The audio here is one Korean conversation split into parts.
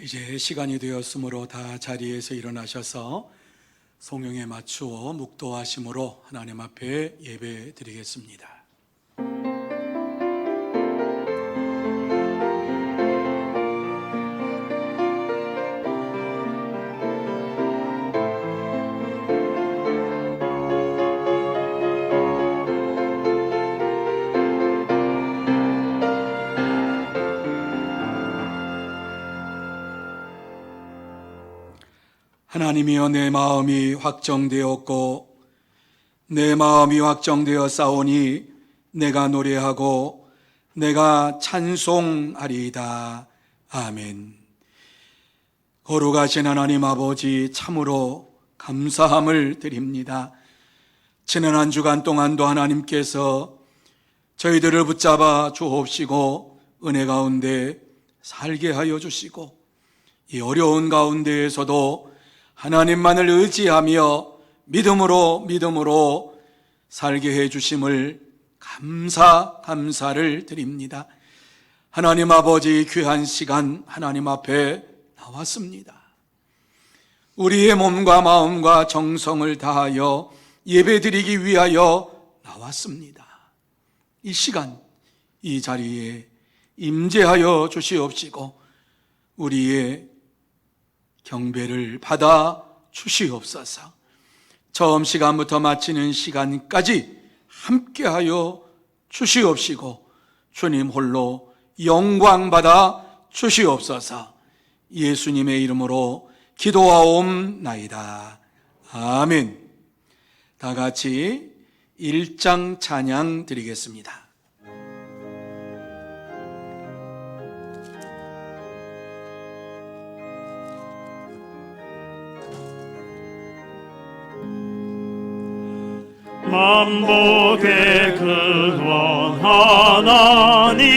이제 시간이 되었으므로 다 자리에서 일어나셔서 성령에 맞추어 묵도하심으로 하나님 앞에 예배 드리겠습니다. 하나님이여, 내 마음이 확정되었고 내 마음이 확정되어 싸우니 내가 노래하고 내가 찬송하리이다. 아멘. 거룩하신 하나님 아버지, 참으로 감사함을 드립니다. 지난 한 주간 동안도 하나님께서 저희들을 붙잡아 주옵시고 은혜 가운데 살게 하여 주시고 이 어려운 가운데에서도 하나님만을 의지하며 믿음으로 살게 해 주심을 감사를 드립니다. 하나님 아버지, 귀한 시간 하나님 앞에 나왔습니다. 우리의 몸과 마음과 정성을 다하여 예배드리기 위하여 나왔습니다. 이 시간, 이 자리에 임재하여 주시옵시고 우리의 경배를 받아 주시옵소서. 처음 시간부터 마치는 시간까지 함께하여 주시옵시고 주님 홀로 영광 받아 주시옵소서. 예수님의 이름으로 기도하옵나이다. 아멘. 다 같이 1장 찬양 드리겠습니다. 만복의 근원 하나님,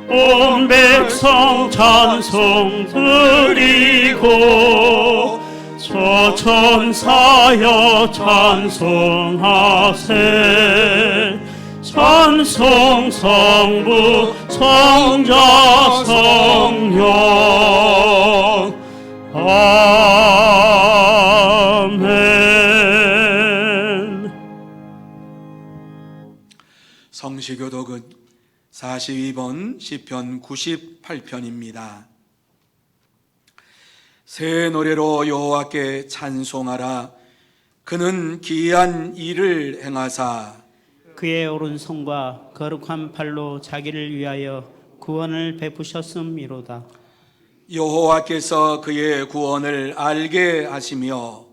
온 백성 찬송 드리고 저천사여 찬송하세. 찬송 성부 성자 성령. 성시교독은 42번 시편 98편입니다. 새 노래로 여호와께 찬송하라. 그는 기이한 일을 행하사 그의 오른손과 거룩한 팔로 자기를 위하여 구원을 베푸셨음이로다. 여호와께서 그의 구원을 알게 하시며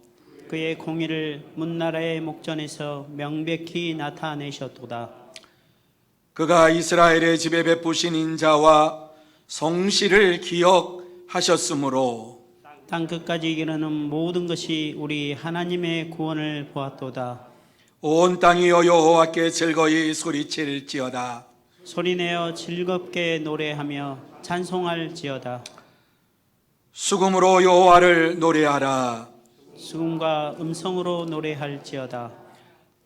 그의 공의를 문나라의 목전에서 명백히 나타내셨도다. 그가 이스라엘의 집에 베푸신 인자와 성실을 기억하셨으므로 땅 끝까지 이르는 모든 것이 우리 하나님의 구원을 보았도다. 온 땅이여 여호와께 즐거이 소리칠지어다. 소리내어 즐겁게 노래하며 찬송할지어다. 수금으로 여호와를 노래하라. 수금과 음성으로 노래할지어다.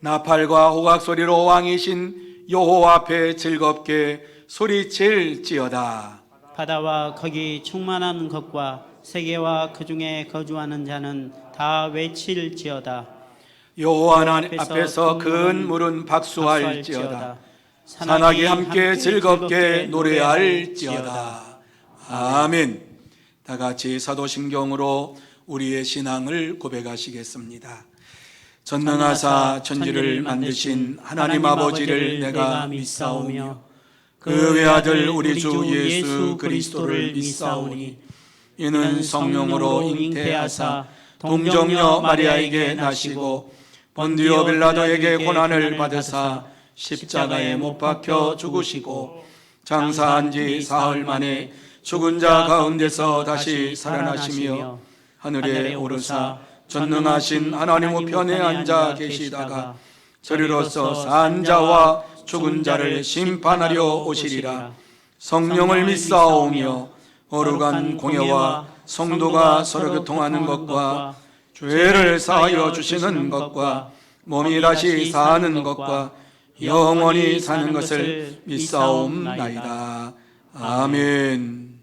나팔과 호각 소리로 왕이신 여호와 앞에 즐겁게 소리칠지어다. 바다와 거기 충만한 것과 세계와 그 중에 거주하는 자는 다 외칠지어다. 여호와 하나님 앞에서 큰 물은 박수할지어다. 산악이 함께 즐겁게 노래할지어다. 아멘. 다 같이 사도신경으로 우리의 신앙을 고백하시겠습니다. 전능하사 천지를 만드신 하나님 아버지를 내가 믿사오며 그 외아들 우리 주 예수 그리스도를 믿사오니 이는 성령으로 잉태하사 동정녀 마리아에게 나시고 본디오 빌라도에게 고난을 받으사 십자가에 못 박혀 죽으시고 장사한 지 사흘 만에 죽은 자 가운데서 다시 살아나시며 하늘에 오르사 전능하신 하나님 우편에 앉아 계시다가 저리로서 산 자와 죽은 자를 심판하려 오시리라. 성령을 믿사오며 거룩한 공예와 성도가 서로 교통하는 것과 죄를 사하여 주시는 것과 몸이 다시 사는 것과 영원히 사는 것을 믿사옵나이다. 아멘.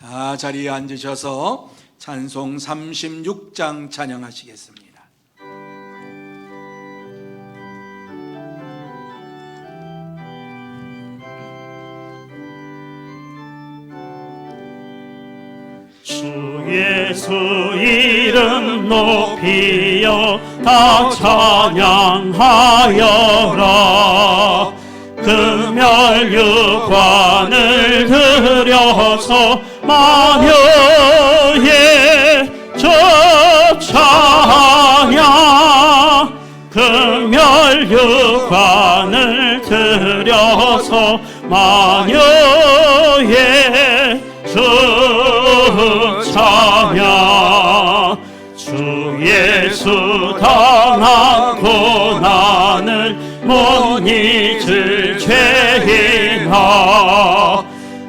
다 자리에 앉으셔서 찬송 36장 찬양하시겠습니다. 주 예수 이름 높이여 다 찬양하여라. 금멸육관을 들여서 마녀의 저 찬양. 금멸육관을 들여서 마녀의 주 찬양. 주 예수 당한 고난을 못 잊을 죄인아,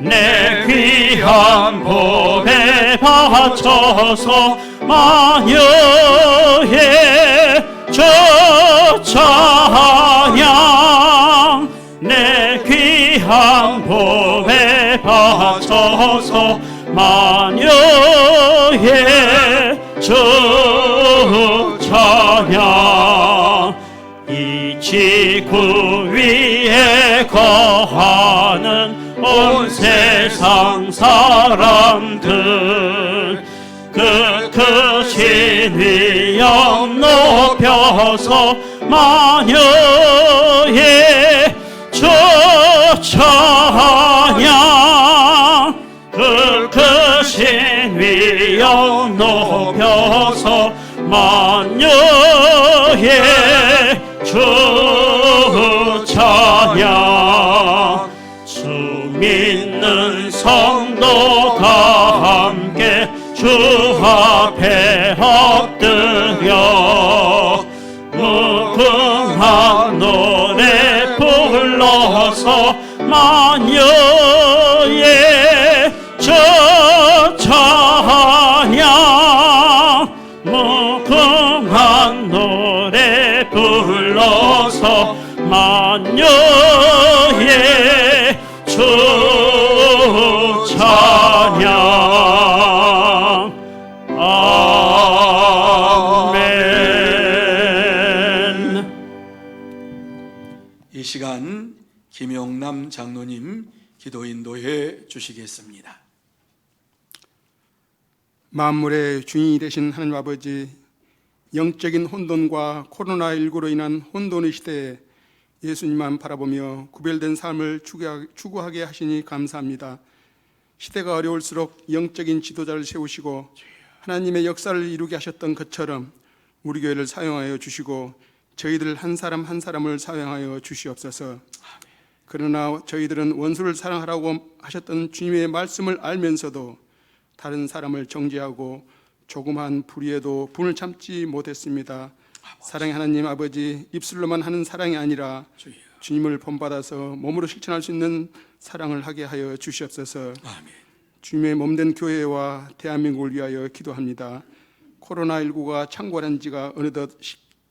내 귀한 법에 바쳐서 마녀의 저 찬양. 내 귀한 법에 바쳐서 마녀의 저 찬양. 이 지구 위에 거하는 온 세상 사람들 그 크신 위엄 높여서 마녀의 저 찬양. 그 크신 위엄 높여서 마녀의 주 찬양. 주 믿는 성도가 함께 주 앞에 엎드려 무궁한 노래 불러서 마녀의 저 찬양. 무궁한 노래 불러서 마녀의 주 찬양. 아멘. 이 시간 김용남 장로님 기도 인도해 주시겠습니다. 만물의 주인이 되신 하나님 아버지, 영적인 혼돈과 코로나19로 인한 혼돈의 시대에 예수님만 바라보며 구별된 삶을 추구하게 하시니 감사합니다. 시대가 어려울수록 영적인 지도자를 세우시고 하나님의 역사를 이루게 하셨던 것처럼 우리 교회를 사용하여 주시고 저희들 한 사람 한 사람을 사용하여 주시옵소서. 그러나 저희들은 원수를 사랑하라고 하셨던 주님의 말씀을 알면서도 다른 사람을 정죄하고 조그마한 불의에도 분을 참지 못했습니다. 사랑의 하나님 아버지, 입술로만 하는 사랑이 아니라 주님을 본받아서 몸으로 실천할 수 있는 사랑을 하게 하여 주시옵소서. 주님의 몸된 교회와 대한민국을 위하여 기도합니다. 코로나19가 창궐한 지가 어느덧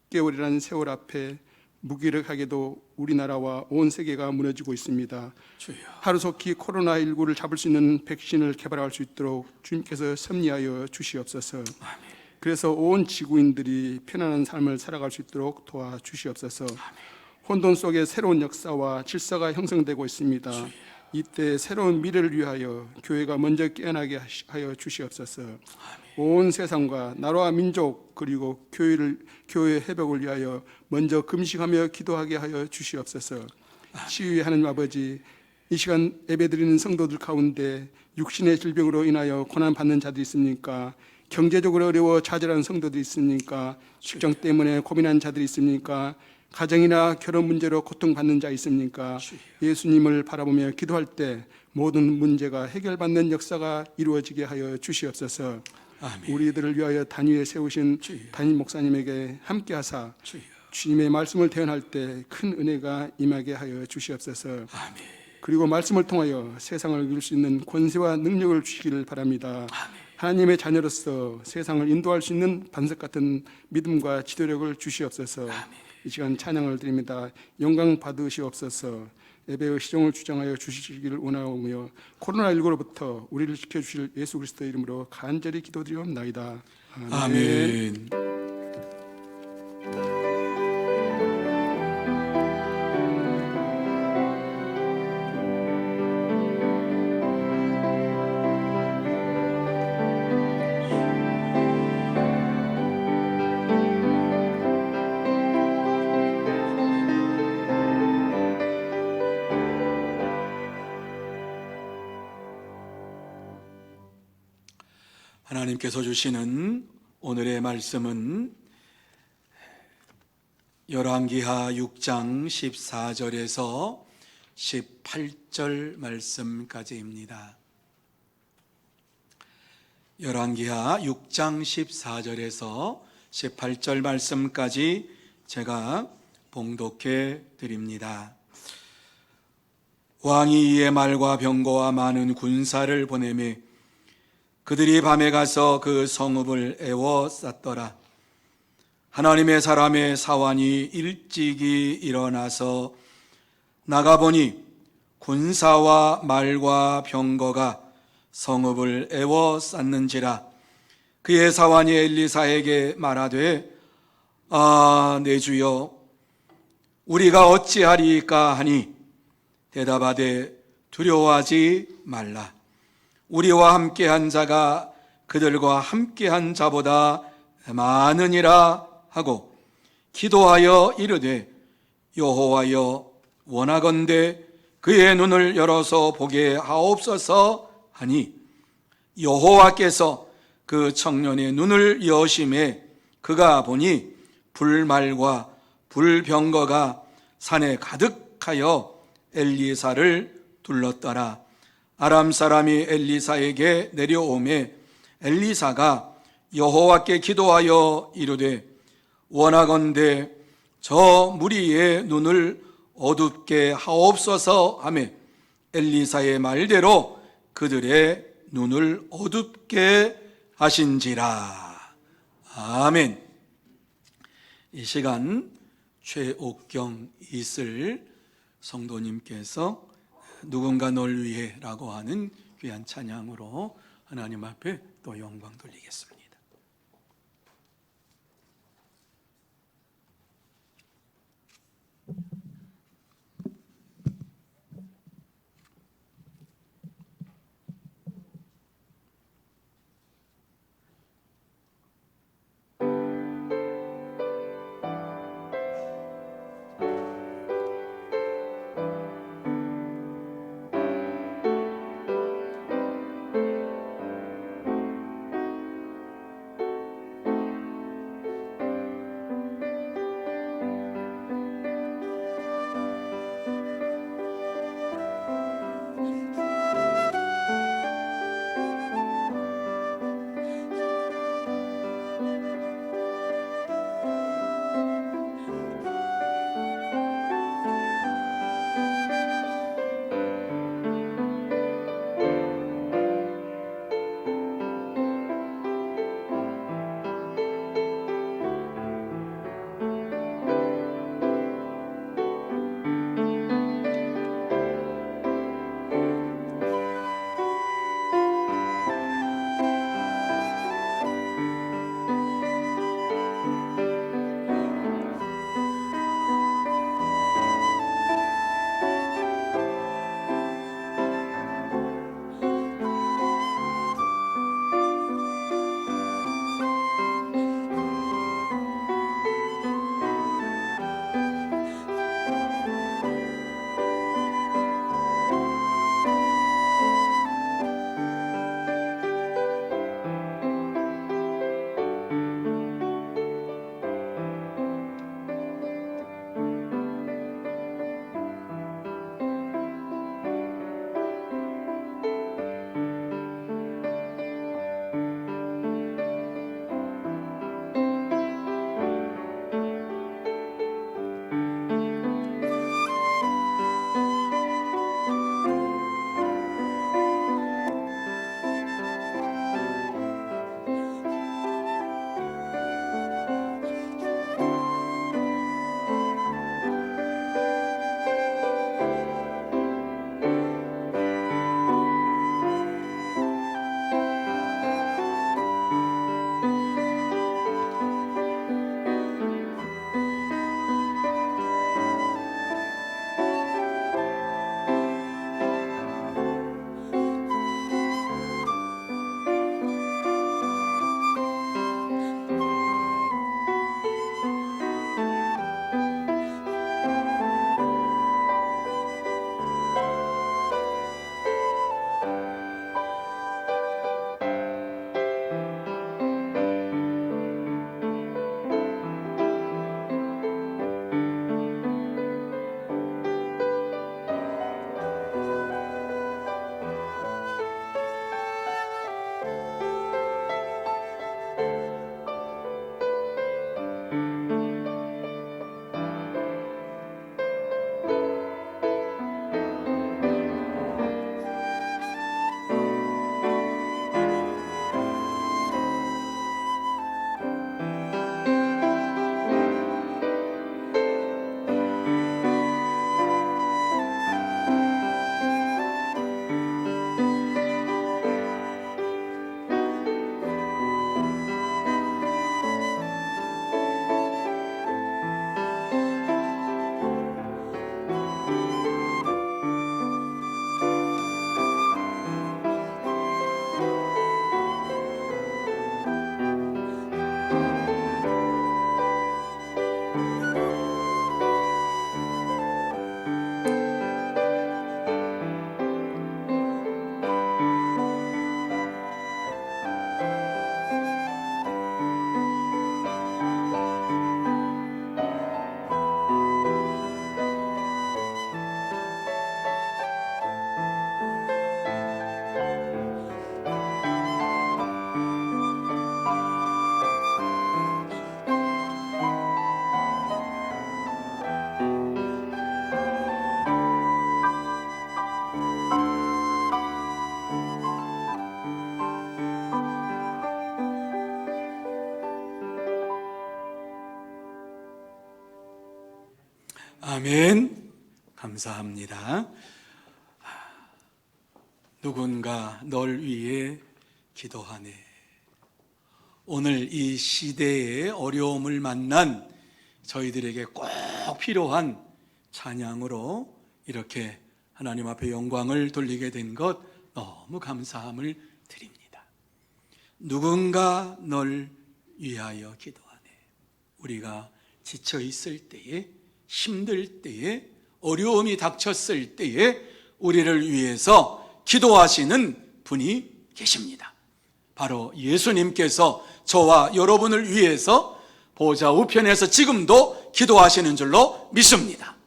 10개월이라는 세월 앞에 무기력하게도 우리나라와 온 세계가 무너지고 있습니다. 하루속히 코로나19를 잡을 수 있는 백신을 개발할 수 있도록 주님께서 섭리하여 주시옵소서. 그래서 온 지구인들이 편안한 삶을 살아갈 수 있도록 도와주시옵소서. 혼돈 속에 새로운 역사와 질서가 형성되고 있습니다. 이때 새로운 미래를 위하여 교회가 먼저 깨어나게 하여 주시옵소서. 온 세상과 나라와 민족 그리고 교회의 회복을 위하여 먼저 금식하며 기도하게 하여 주시옵소서. 치유의 하나님 아버지, 이 시간 예배드리는 성도들 가운데 육신의 질병으로 인하여 고난받는 자들이 있습니까? 경제적으로 어려워 좌절하는 성도들이 있습니까? 직장 때문에 고민하는 자들이 있습니까? 가정이나 결혼 문제로 고통받는 자 있습니까? 예수님을 바라보며 기도할 때 모든 문제가 해결받는 역사가 이루어지게 하여 주시옵소서. 우리들을 위하여 단위에 세우신 담임 목사님에게 함께하사 주님의 말씀을 대언할 때 큰 은혜가 임하게 하여 주시옵소서. 그리고 말씀을 통하여 세상을 이룰 수 있는 권세와 능력을 주시기를 바랍니다. 하나님의 자녀로서 세상을 인도할 수 있는 반석 같은 믿음과 지도력을 주시옵소서. 이 시간 찬양을 드립니다. 영광 받으시옵소서. 예배의 시종을 주장하여 주시기를 원하오며 코로나19로부터 우리를 지켜주실 예수 그리스도의 이름으로 간절히 기도드리옵나이다. 아멘. 하나님께서 주시는 오늘의 말씀은 열왕기하 6장 14절에서 18절 말씀까지입니다. 열왕기하 6장 14절에서 18절 말씀까지 제가 봉독해 드립니다. 왕이 이에 말과 병거와 많은 군사를 보내매 그들이 밤에 가서 그 성읍을 에워쌌더라. 하나님의 사람의 사환이 일찍이 일어나서 나가보니 군사와 말과 병거가 성읍을 에워쌌는지라. 그의 사환이 엘리사에게 말하되 내 주여 우리가 어찌하리이까 하니 대답하되 두려워하지 말라. 우리와 함께한 자가 그들과 함께한 자보다 많으니라 하고 기도하여 이르되 여호와여 원하건대 그의 눈을 열어서 보게 하옵소서 하니 여호와께서 그 청년의 눈을 여심해 그가 보니 불말과 불병거가 산에 가득하여 엘리사를 둘렀더라. 아람 사람이 엘리사에게 내려오매 엘리사가 여호와께 기도하여 이르되 원하건대 저 무리의 눈을 어둡게 하옵소서 하매 엘리사의 말대로 그들의 눈을 어둡게 하신지라. 아멘. 이 시간 최옥경 이슬 성도님께서 누군가 널 위해 라고 하는 귀한 찬양으로 하나님 앞에 또 영광 돌리겠습니다. 아멘. 감사합니다. 누군가 널 위해 기도하네. 오늘 이 시대의 어려움을 만난 저희들에게 꼭 필요한 찬양으로 이렇게 하나님 앞에 영광을 돌리게 된 것 너무 감사함을 드립니다. 누군가 널 위하여 기도하네. 우리가 지쳐 있을 때에, 힘들 때에, 어려움이 닥쳤을 때에 우리를 위해서 기도하시는 분이 계십니다. 바로 예수님께서 저와 여러분을 위해서 보좌 우편에서 지금도 기도하시는 줄로 믿습니다.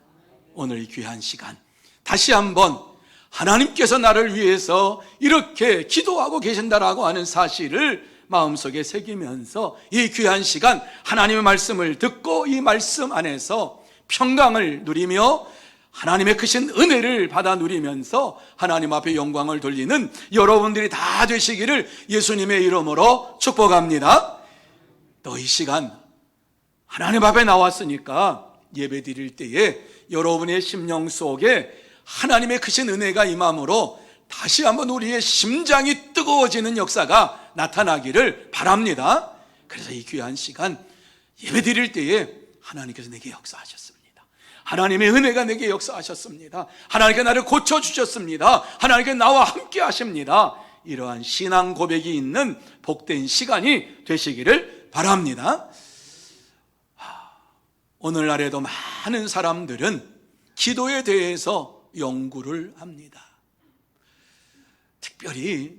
오늘 이 귀한 시간 다시 한번 하나님께서 나를 위해서 이렇게 기도하고 계신다라고 하는 사실을 마음속에 새기면서 이 귀한 시간 하나님의 말씀을 듣고 이 말씀 안에서 평강을 누리며 하나님의 크신 은혜를 받아 누리면서 하나님 앞에 영광을 돌리는 여러분들이 다 되시기를 예수님의 이름으로 축복합니다. 또 이 시간 하나님 앞에 나왔으니까 예배 드릴 때에 여러분의 심령 속에 하나님의 크신 은혜가 임함으로 다시 한번 우리의 심장이 뜨거워지는 역사가 나타나기를 바랍니다. 그래서 이 귀한 시간 예배 드릴 때에 하나님께서 내게 역사하셨습니다. 하나님의 은혜가 내게 역사하셨습니다. 하나님께 나를 고쳐주셨습니다. 하나님께 나와 함께 하십니다. 이러한 신앙 고백이 있는 복된 시간이 되시기를 바랍니다. 오늘날에도 많은 사람들은 기도에 대해서 연구를 합니다. 특별히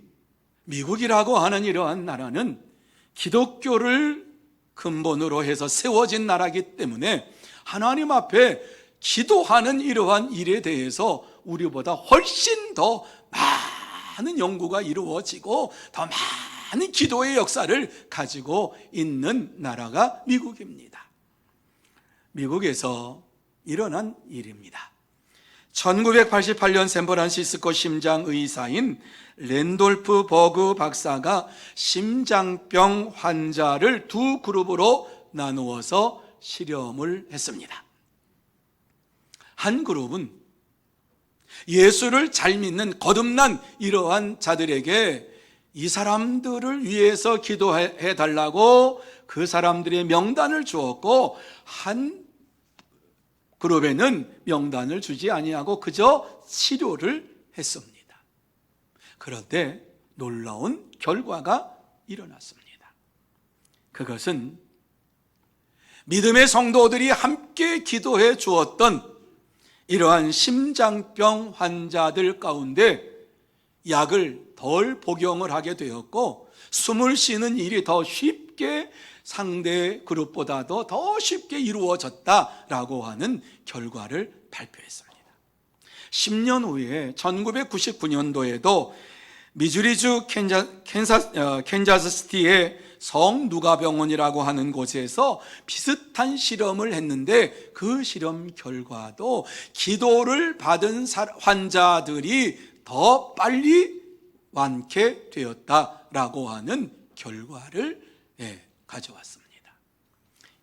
미국이라고 하는 이러한 나라는 기독교를 근본으로 해서 세워진 나라이기 때문에 하나님 앞에 기도하는 이러한 일에 대해서 우리보다 훨씬 더 많은 연구가 이루어지고 더 많은 기도의 역사를 가지고 있는 나라가 미국입니다. 미국에서 일어난 일입니다. 1988년 샌프란시스코 심장의사인 랜돌프 버그 박사가 심장병 환자를 두 그룹으로 나누어서 실험을 했습니다. 한 그룹은 예수를 잘 믿는 거듭난 이러한 자들에게 이 사람들을 위해서 기도해 달라고 그 사람들의 명단을 주었고, 한 그룹에는 명단을 주지 아니하고 그저 치료를 했습니다. 그런데 놀라운 결과가 일어났습니다. 그것은 믿음의 성도들이 함께 기도해 주었던 이러한 심장병 환자들 가운데 약을 덜 복용을 하게 되었고, 숨을 쉬는 일이 더 쉽게 상대 그룹보다도 더 쉽게 이루어졌다라고 하는 결과를 발표했습니다. 10년 후에 1999년도에도 미주리주 캔자스시티의 성누가병원이라고 하는 곳에서 비슷한 실험을 했는데, 그 실험 결과도 기도를 받은 환자들이 더 빨리 완쾌되었다라고 하는 결과를 가져왔습니다.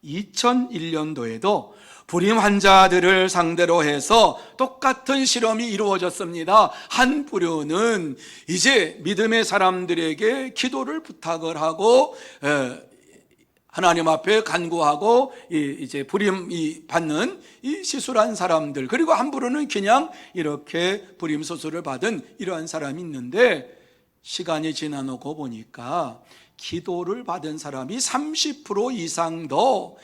2001년도에도 불임 환자들을 상대로 해서 똑같은 실험이 이루어졌습니다. 한 부류는 이제 믿음의 사람들에게 기도를 부탁을 하고 하나님 앞에 간구하고 이제 불임 받는 이 시술한 사람들, 그리고 한 부류는 그냥 이렇게 불임 수술을 받은 이러한 사람이 있는데, 시간이 지나놓고 보니까 기도를 받은 사람이 30% 이상 더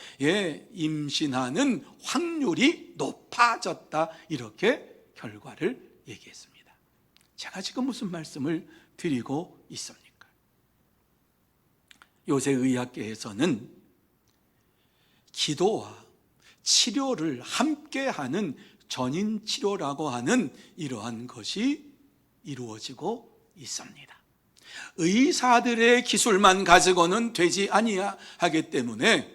임신하는 확률이 높아졌다, 이렇게 결과를 얘기했습니다. 제가 지금 무슨 말씀을 드리고 있습니까? 요새 의학계에서는 기도와 치료를 함께하는 전인치료라고 하는 이러한 것이 이루어지고 있습니다. 의사들의 기술만 가지고는 되지 아니하기 때문에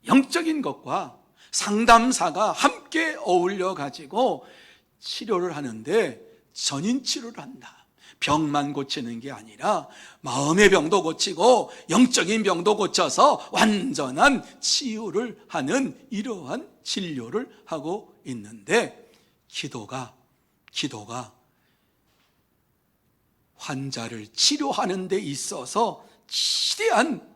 영적인 것과 상담사가 함께 어울려 가지고 치료를 하는데 전인치료를 한다. 병만 고치는 게 아니라 마음의 병도 고치고 영적인 병도 고쳐서 완전한 치유를 하는 이러한 진료를 하고 있는데, 기도가 환자를 치료하는 데 있어서 지대한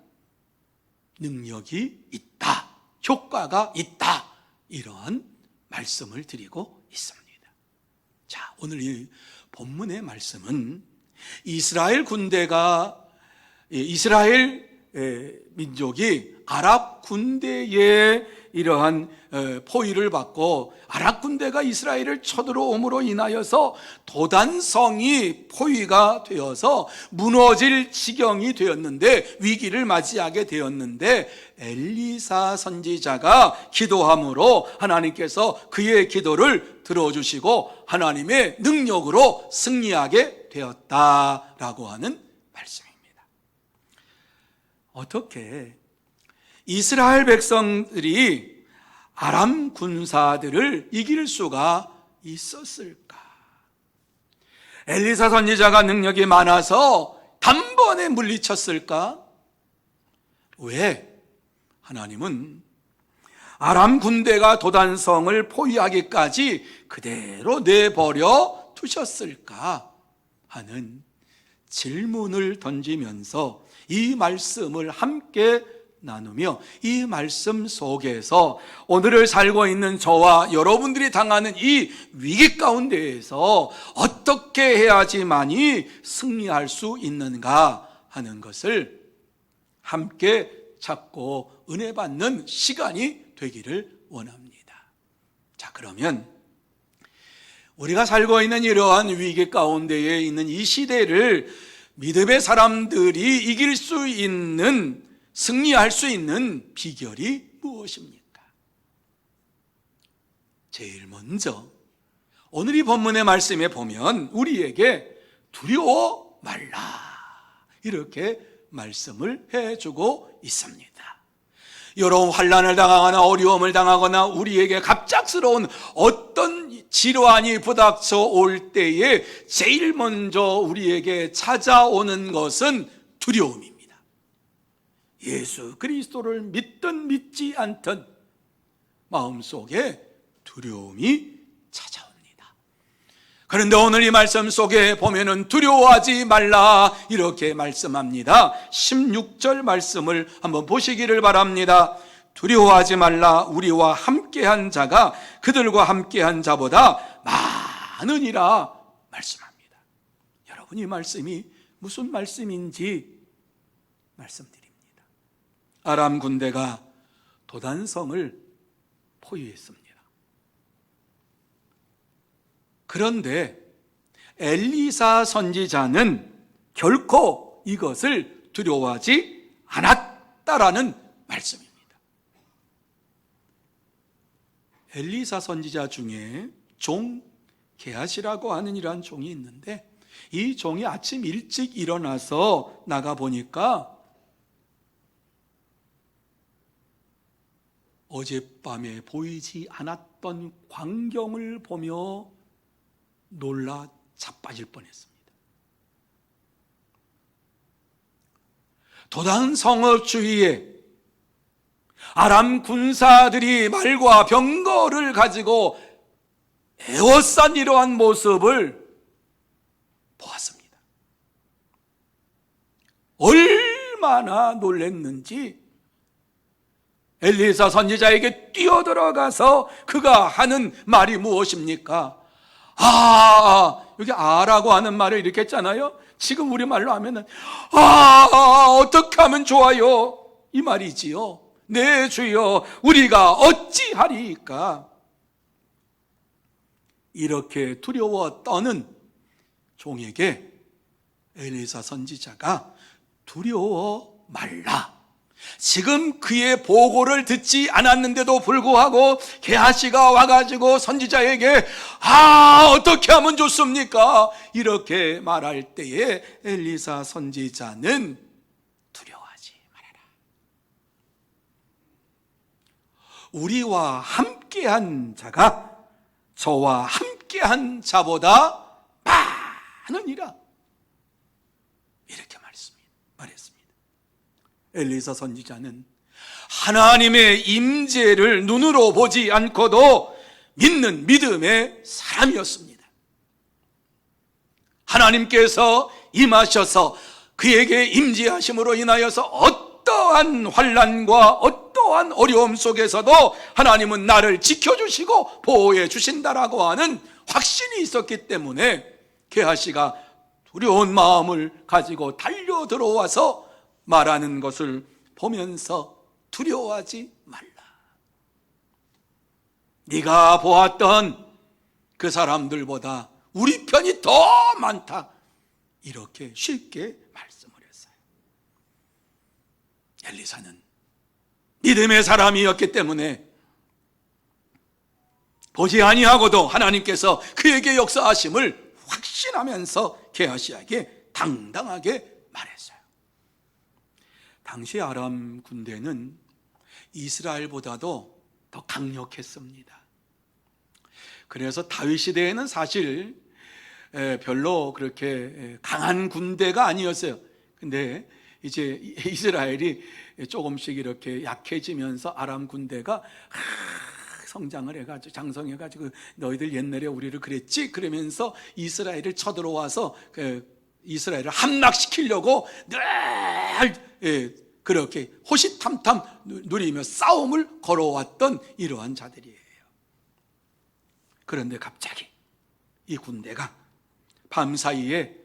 능력이 있다, 효과가 있다, 이러한 말씀을 드리고 있습니다. 자, 오늘 이 본문의 말씀은 이스라엘 민족이 아랍 군대의 이러한 포위를 받고 아랍 군대가 이스라엘을 쳐들어옴으로 인하여서 도단성이 포위가 되어서 무너질 지경이 되었는데, 위기를 맞이하게 되었는데, 엘리사 선지자가 기도함으로 하나님께서 그의 기도를 들어주시고 하나님의 능력으로 승리하게 되었다라고 하는 말씀입니다. 어떻게 이스라엘 백성들이 아람 군사들을 이길 수가 있었을까? 엘리사 선지자가 능력이 많아서 단번에 물리쳤을까? 왜? 하나님은 아람 군대가 도단성을 포위하기까지 그대로 내버려 두셨을까 하는 질문을 던지면서 이 말씀을 함께 나누며, 이 말씀 속에서 오늘을 살고 있는 저와 여러분들이 당하는 이 위기 가운데에서 어떻게 해야지만이 승리할 수 있는가 하는 것을 함께 찾고 은혜 받는 시간이 되기를 원합니다. 자, 그러면 우리가 살고 있는 이러한 위기 가운데에 있는 이 시대를 믿음의 사람들이 이길 수 있는, 승리할 수 있는 비결이 무엇입니까? 제일 먼저 오늘 이 본문의 말씀에 보면 우리에게 두려워 말라, 이렇게 말씀을 해주고 있습니다. 여러 환난을 당하거나 어려움을 당하거나 우리에게 갑작스러운 어떤 질환이 부닥쳐 올 때에 제일 먼저 우리에게 찾아오는 것은 두려움입니다. 예수 그리스도를 믿든 믿지 않든 마음속에 두려움이 찾아옵니다. 그런데 오늘 이 말씀 속에 보면은 두려워하지 말라, 이렇게 말씀합니다. 16절 말씀을 한번 보시기를 바랍니다. 두려워하지 말라, 우리와 함께한 자가 그들과 함께한 자보다 많으니라 말씀합니다. 여러분, 이 말씀이 무슨 말씀인지 말씀드립니다. 아람 군대가 도단성을 포위했습니다. 그런데 엘리사 선지자는 결코 이것을 두려워하지 않았다라는 말씀입니다. 엘리사 선지자 중에 종 게하시라고 하는 이러한 종이 있는데, 이 종이 아침 일찍 일어나서 나가보니까 어젯밤에 보이지 않았던 광경을 보며 놀라 자빠질 뻔했습니다. 도단성읍 주위에 아람 군사들이 말과 병거를 가지고 에워싼 이러한 모습을 보았습니다. 얼마나 놀랐는지 엘리사 선지자에게 뛰어들어가서 그가 하는 말이 무엇입니까? 여기 아라고 하는 말을 이렇게 했잖아요. 지금 우리말로 하면은 어떻게 하면 좋아요, 이 말이지요. 네 주여, 우리가 어찌하리까? 이렇게 두려워 떠는 종에게 엘리사 선지자가 두려워 말라, 지금 그의 보고를 듣지 않았는데도 불구하고 게하시가 와가지고 선지자에게 어떻게 하면 좋습니까? 이렇게 말할 때에 엘리사 선지자는 두려워하지 말아라. 우리와 함께한 자가 저와 함께한 자보다 많으니라. 이렇게 말했습니다. 엘리사 선지자는 하나님의 임재를 눈으로 보지 않고도 믿는 믿음의 사람이었습니다. 하나님께서 임하셔서 그에게 임재하심으로 인하여서 어떠한 환난과 어떠한 어려움 속에서도 하나님은 나를 지켜주시고 보호해 주신다라고 하는 확신이 있었기 때문에 게하시가 두려운 마음을 가지고 달려 들어와서 말하는 것을 보면서 두려워하지 말라. 네가 보았던 그 사람들보다 우리 편이 더 많다. 이렇게 쉽게 말씀을 했어요. 엘리사는 믿음의 사람이었기 때문에 보지 아니하고도 하나님께서 그에게 역사하심을 확신하면서 게하시에게 당당하게 말했어요. 당시 아람 군대는 이스라엘보다도 더 강력했습니다. 그래서 다윗 시대에는 사실 별로 그렇게 강한 군대가 아니었어요. 근데 이제 이스라엘이 조금씩 이렇게 약해지면서 아람 군대가 성장을 해가지고 장성해가지고 너희들 옛날에 우리를 그랬지? 그러면서 이스라엘을 쳐들어와서 이스라엘을 함락시키려고 늘 그렇게 호시탐탐 누리며 싸움을 걸어왔던 이러한 자들이에요. 그런데 갑자기 이 군대가 밤사이에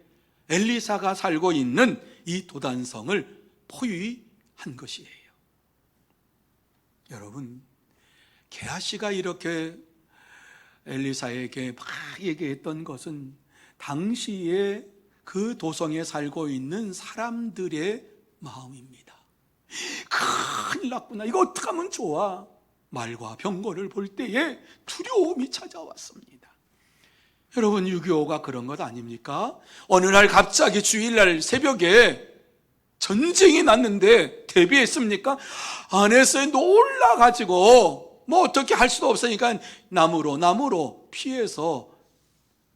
엘리사가 살고 있는 이 도단성을 포위한 것이에요. 여러분, 게하시가 이렇게 엘리사에게 막 얘기했던 것은 당시에 그 도성에 살고 있는 사람들의 마음입니다. 큰일 났구나, 이거 어떻게 하면 좋아? 말과 병거를 볼 때에 두려움이 찾아왔습니다. 여러분, 6.25가 그런 것 아닙니까? 어느 날 갑자기 주일날 새벽에 전쟁이 났는데 대비했습니까? 안 했어요. 놀라가지고 뭐 어떻게 할 수도 없으니까 나무로 피해서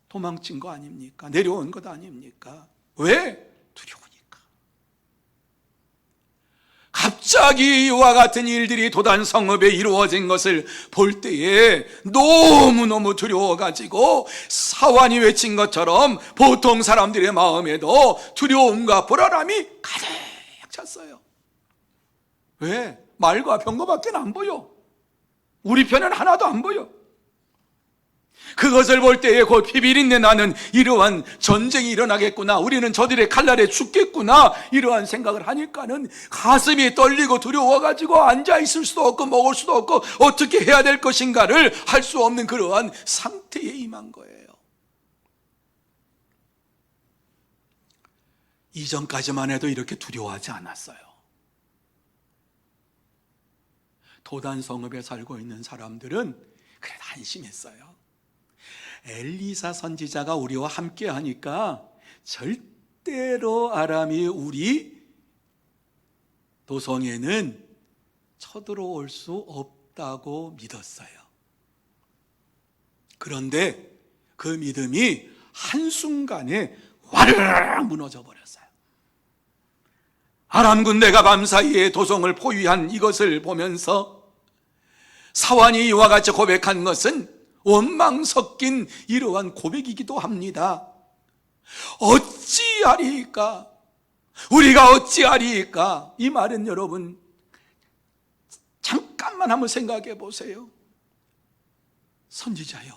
도망친 거 아닙니까? 내려온 것 아닙니까? 왜? 두려우니까. 갑자기 이와 같은 일들이 도단성읍에 이루어진 것을 볼 때에 너무너무 두려워가지고 사환이 외친 것처럼 보통 사람들의 마음에도 두려움과 불안함이 가득 찼어요. 왜? 말과 병거밖에 안 보여. 우리 편은 하나도 안 보여. 그것을 볼 때에 곧 피비린내 나는 이러한 전쟁이 일어나겠구나, 우리는 저들의 칼날에 죽겠구나, 이러한 생각을 하니까는 가슴이 떨리고 두려워가지고 앉아있을 수도 없고 먹을 수도 없고 어떻게 해야 될 것인가를 할 수 없는 그러한 상태에 임한 거예요. 이전까지만 해도 이렇게 두려워하지 않았어요. 도단성읍에 살고 있는 사람들은 그래도 안심했어요. 엘리사 선지자가 우리와 함께 하니까 절대로 아람이 우리 도성에는 쳐들어올 수 없다고 믿었어요. 그런데 그 믿음이 한순간에 와르르 무너져 버렸어요. 아람 군대가 밤사이에 도성을 포위한 이것을 보면서 사환이 이와 같이 고백한 것은 원망 섞인 이러한 고백이기도 합니다. 어찌하리이까? 우리가 어찌하리이까? 이 말은 여러분 잠깐만 한번 생각해 보세요. 선지자요,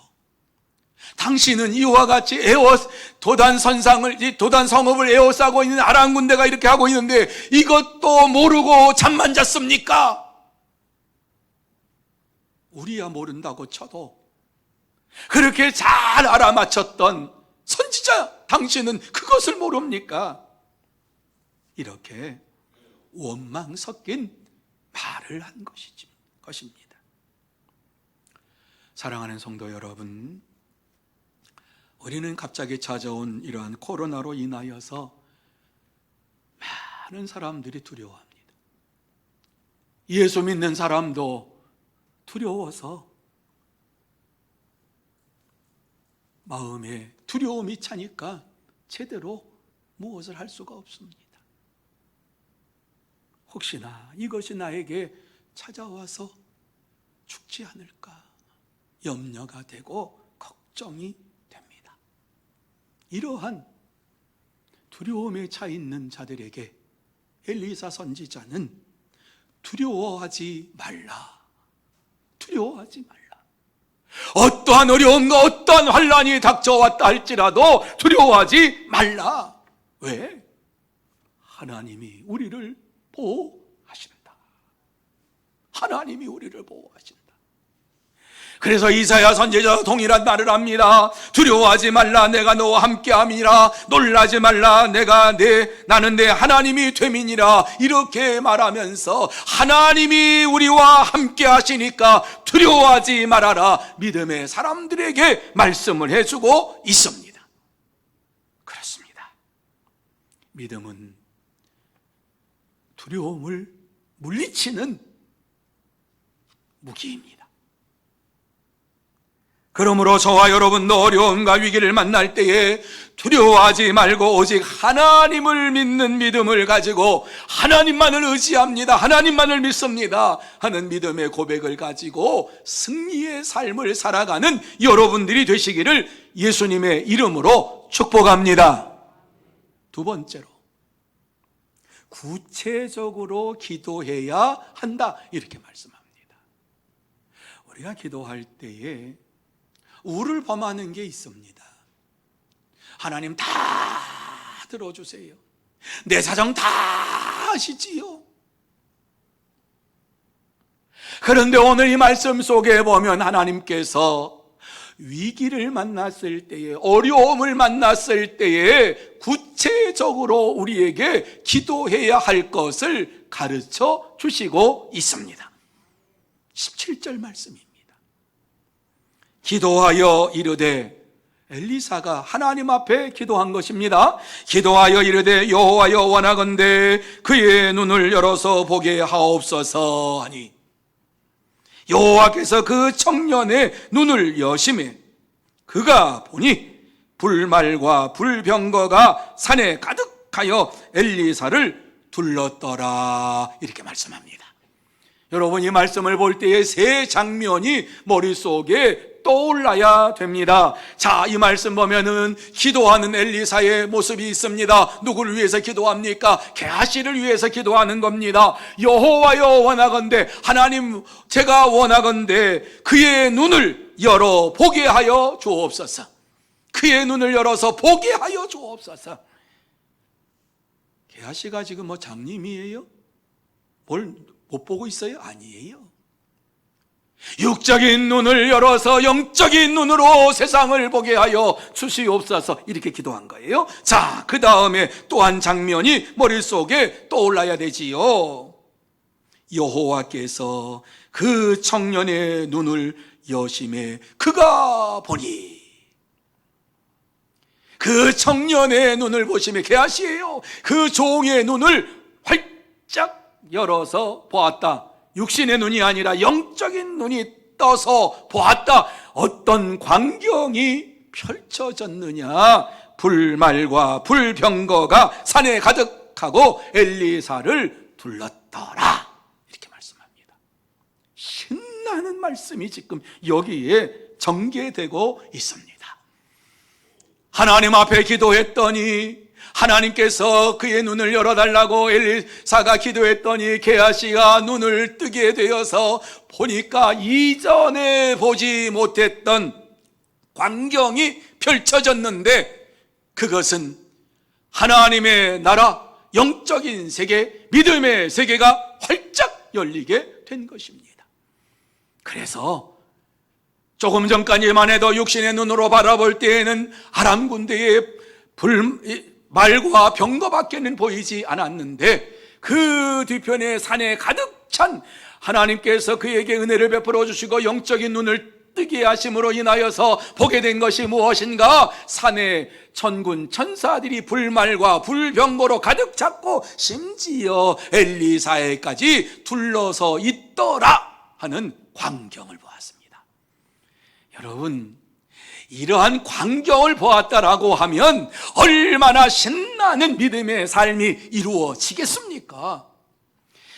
당신은 이와 같이 도단 성읍을 에워싸고 있는 아람 군대가 이렇게 하고 있는데 이것도 모르고 잠만 잤습니까? 우리야 모른다고 쳐도 그렇게 잘 알아맞혔던 선지자 당신은 그것을 모릅니까? 이렇게 원망 섞인 말을 한 것입니다. 사랑하는 성도 여러분, 우리는 갑자기 찾아온 이러한 코로나로 인하여서 많은 사람들이 두려워합니다. 예수 믿는 사람도 두려워서 마음에 두려움이 차니까 제대로 무엇을 할 수가 없습니다. 혹시나 이것이 나에게 찾아와서 죽지 않을까 염려가 되고 걱정이 됩니다. 이러한 두려움에 차 있는 자들에게 엘리사 선지자는 두려워하지 말라. 두려워하지 말라. 어떠한 어려움과 어떠한 환난이 닥쳐왔다 할지라도 두려워하지 말라. 왜? 하나님이 우리를 보호하신다. 하나님이 우리를 보호하신다. 그래서 이사야 선지자와 동일한 말을 합니다. 두려워하지 말라, 내가 너와 함께함이라. 놀라지 말라, 나는 내 하나님이 됨이니라. 이렇게 말하면서 하나님이 우리와 함께 하시니까 두려워하지 말아라, 믿음의 사람들에게 말씀을 해주고 있습니다. 그렇습니다. 믿음은 두려움을 물리치는 무기입니다. 그러므로 저와 여러분도 어려움과 위기를 만날 때에 두려워하지 말고 오직 하나님을 믿는 믿음을 가지고 하나님만을 의지합니다, 하나님만을 믿습니다 하는 믿음의 고백을 가지고 승리의 삶을 살아가는 여러분들이 되시기를 예수님의 이름으로 축복합니다. 두 번째로, 구체적으로 기도해야 한다, 이렇게 말씀합니다. 우리가 기도할 때에 우를 범하는 게 있습니다. 하나님 다 들어주세요, 내 사정 다 아시지요. 그런데 오늘 이 말씀 속에 보면 하나님께서 위기를 만났을 때에, 어려움을 만났을 때에 구체적으로 우리에게 기도해야 할 것을 가르쳐 주시고 있습니다. 17절 말씀입니다. 기도하여 이르되, 엘리사가 하나님 앞에 기도한 것입니다. 기도하여 이르되 여호와여 원하건대 그의 눈을 열어서 보게 하옵소서 하니, 여호와께서 그 청년의 눈을 여심해 그가 보니 불말과 불병거가 산에 가득하여 엘리사를 둘렀더라. 이렇게 말씀합니다. 여러분, 이 말씀을 볼 때에 세 장면이 머릿속에 떠올라야 됩니다. 자, 이 말씀 보면은 기도하는 엘리사의 모습이 있습니다. 누구를 위해서 기도합니까? 게하시를 위해서 기도하는 겁니다. 여호와여 원하건대, 하나님 제가 원하건대 그의 눈을 열어 보게 하여 주옵소서. 그의 눈을 열어서 보게 하여 주옵소서. 게하시가 지금 뭐 장님이에요? 뭘 못 보고 있어요? 아니에요. 육적인 눈을 열어서 영적인 눈으로 세상을 보게 하여 주시옵소서, 이렇게 기도한 거예요. 자, 그 다음에 또 한 장면이 머릿속에 떠올라야 되지요. 여호와께서 그 청년의 눈을 여심해 그가 보니, 그 청년의 눈을 보시며, 게하시예요. 그 종의 눈을 활짝 열어서 보았다. 육신의 눈이 아니라 영적인 눈이 떠서 보았다. 어떤 광경이 펼쳐졌느냐? 불말과 불병거가 산에 가득하고 엘리사를 둘렀더라. 이렇게 말씀합니다. 신나는 말씀이 지금 여기에 전개되고 있습니다. 하나님 앞에 기도했더니 하나님께서 그의 눈을 열어달라고 엘리사가 기도했더니 게하시가 눈을 뜨게 되어서 보니까 이전에 보지 못했던 광경이 펼쳐졌는데, 그것은 하나님의 나라, 영적인 세계, 믿음의 세계가 활짝 열리게 된 것입니다. 그래서 조금 전까지만 해도 육신의 눈으로 바라볼 때에는 아람 군대의 말과 병거밖에는 보이지 않았는데, 그 뒤편에 산에 가득 찬 하나님께서 그에게 은혜를 베풀어 주시고 영적인 눈을 뜨게 하심으로 인하여서 보게 된 것이 무엇인가? 산에 천군 천사들이 불말과 불병거로 가득 찼고 심지어 엘리사에까지 둘러서 있더라 하는 광경을 보았습니다. 여러분, 이러한 광경을 보았다라고 하면 얼마나 신나는 믿음의 삶이 이루어지겠습니까?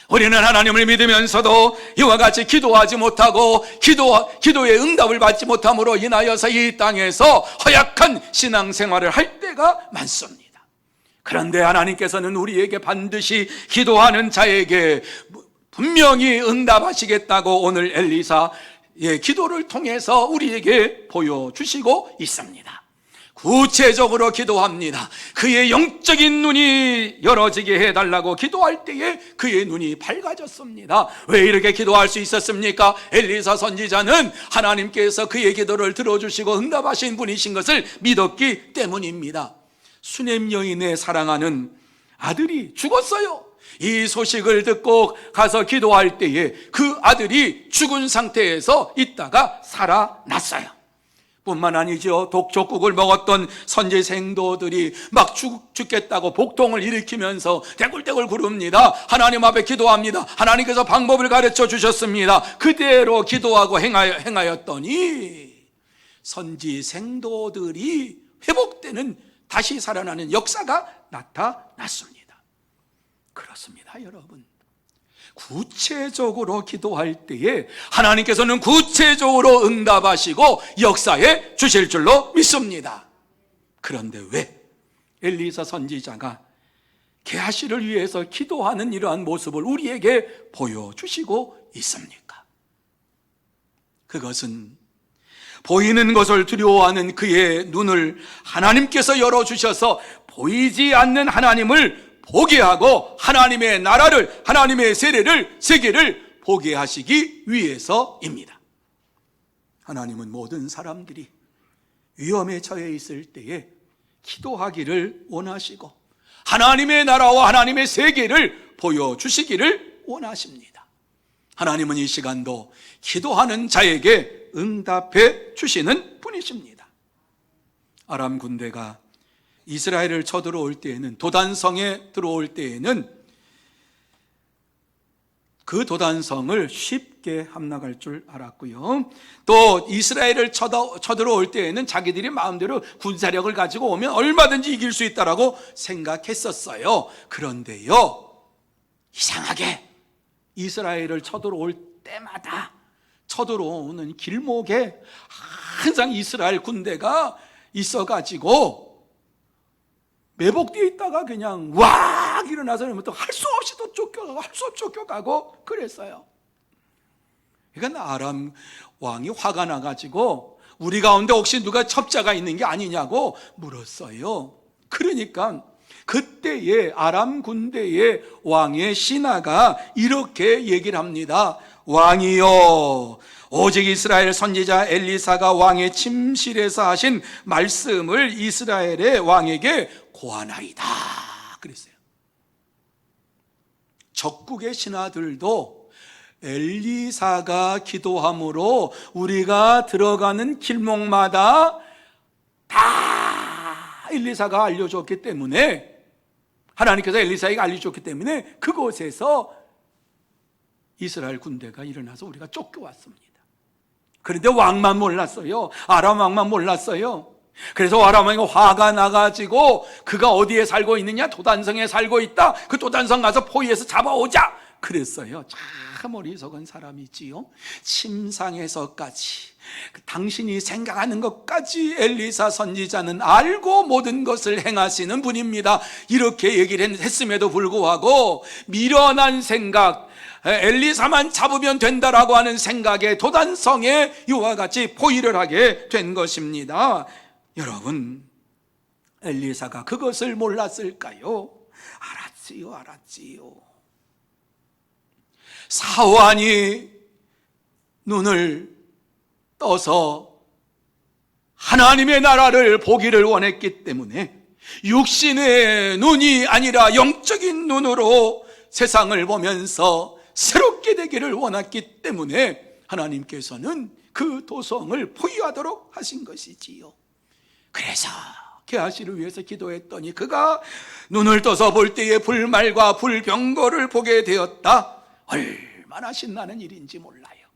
우리는 하나님을 믿으면서도 이와 같이 기도하지 못하고 기도의 응답을 받지 못함으로 인하여서 이 땅에서 허약한 신앙생활을 할 때가 많습니다. 그런데 하나님께서는 우리에게 반드시 기도하는 자에게 분명히 응답하시겠다고 오늘 엘리사의 기도를 통해서 우리에게 보여주시고 있습니다. 구체적으로 기도합니다. 그의 영적인 눈이 열어지게 해달라고 기도할 때에 그의 눈이 밝아졌습니다. 왜 이렇게 기도할 수 있었습니까? 엘리사 선지자는 하나님께서 그의 기도를 들어주시고 응답하신 분이신 것을 믿었기 때문입니다. 수넴 여인의 사랑하는 아들이 죽었어요. 이 소식을 듣고 가서 기도할 때에 그 아들이 죽은 상태에서 있다가 살아났어요. 뿐만 아니죠. 독촉국을 먹었던 선지 생도들이 막 죽겠다고 복통을 일으키면서 대굴대굴 구릅니다. 하나님 앞에 기도합니다. 하나님께서 방법을 가르쳐 주셨습니다. 그대로 기도하고 행하였더니 선지 생도들이 회복되는, 다시 살아나는 역사가 나타났습니다. 그렇습니다, 여러분. 구체적으로 기도할 때에 하나님께서는 구체적으로 응답하시고 역사해 주실 줄로 믿습니다. 그런데 왜 엘리사 선지자가 게하시를 위해서 기도하는 이러한 모습을 우리에게 보여주시고 있습니까? 그것은 보이는 것을 두려워하는 그의 눈을 하나님께서 열어주셔서 보이지 않는 하나님을 보게 하고 하나님의 나라를, 하나님의 세계를 보게 하시기 위해서입니다. 하나님은 모든 사람들이 위험에 처해 있을 때에 기도하기를 원하시고 하나님의 나라와 하나님의 세계를 보여주시기를 원하십니다. 하나님은 이 시간도 기도하는 자에게 응답해 주시는 분이십니다. 아람 군대가 이스라엘을 쳐들어올 때에는, 도단성에 들어올 때에는 그 도단성을 쉽게 함락할 줄 알았고요. 또 이스라엘을 쳐들어올 때에는 자기들이 마음대로 군사력을 가지고 오면 얼마든지 이길 수 있다라고 생각했었어요. 그런데요, 이상하게 이스라엘을 쳐들어올 때마다 쳐들어오는 길목에 항상 이스라엘 군대가 있어가지고 매복되어 있다가 그냥 왁 일어나서 할 수 없이 또 쫓겨가고 할 수 없이 쫓겨가고 그랬어요. 그러니까 아람 왕이 화가 나가지고 우리 가운데 혹시 누가 첩자가 있는 게 아니냐고 물었어요. 그러니까 그때의 아람 군대의 왕의 신하가 이렇게 얘기를 합니다. 왕이여, 오직 이스라엘 선지자 엘리사가 왕의 침실에서 하신 말씀을 이스라엘의 왕에게 고하나이다 그랬어요. 적국의 신하들도 엘리사가 기도함으로 우리가 들어가는 길목마다 다 엘리사가 알려줬기 때문에, 하나님께서 엘리사에게 알려줬기 때문에 그곳에서 이스라엘 군대가 일어나서 우리가 쫓겨왔습니다. 그런데 왕만 몰랐어요. 아람 왕만 몰랐어요. 그래서 아람 왕이 화가 나가지고 그가 어디에 살고 있느냐, 도단성에 살고 있다, 그 도단성 가서 포위해서 잡아오자 그랬어요. 참 어리석은 사람이지요. 침상에서까지 당신이 생각하는 것까지 엘리사 선지자는 알고 모든 것을 행하시는 분입니다. 이렇게 얘기를 했음에도 불구하고 미련한 생각, 엘리사만 잡으면 된다라고 하는 생각에 도단성에 이와 같이 포위를 하게 된 것입니다. 여러분, 엘리사가 그것을 몰랐을까요? 알았지요. 사환이 눈을 떠서 하나님의 나라를 보기를 원했기 때문에 육신의 눈이 아니라 영적인 눈으로 세상을 보면서 새롭게 되기를 원했기 때문에 하나님께서는 그 도성을 포위하도록 하신 것이지요. 그래서 게하시를 위해서 기도했더니 그가 눈을 떠서 볼 때에 불말과 불병거를 보게 되었다. 얼마나 신나는 일인지 몰라요.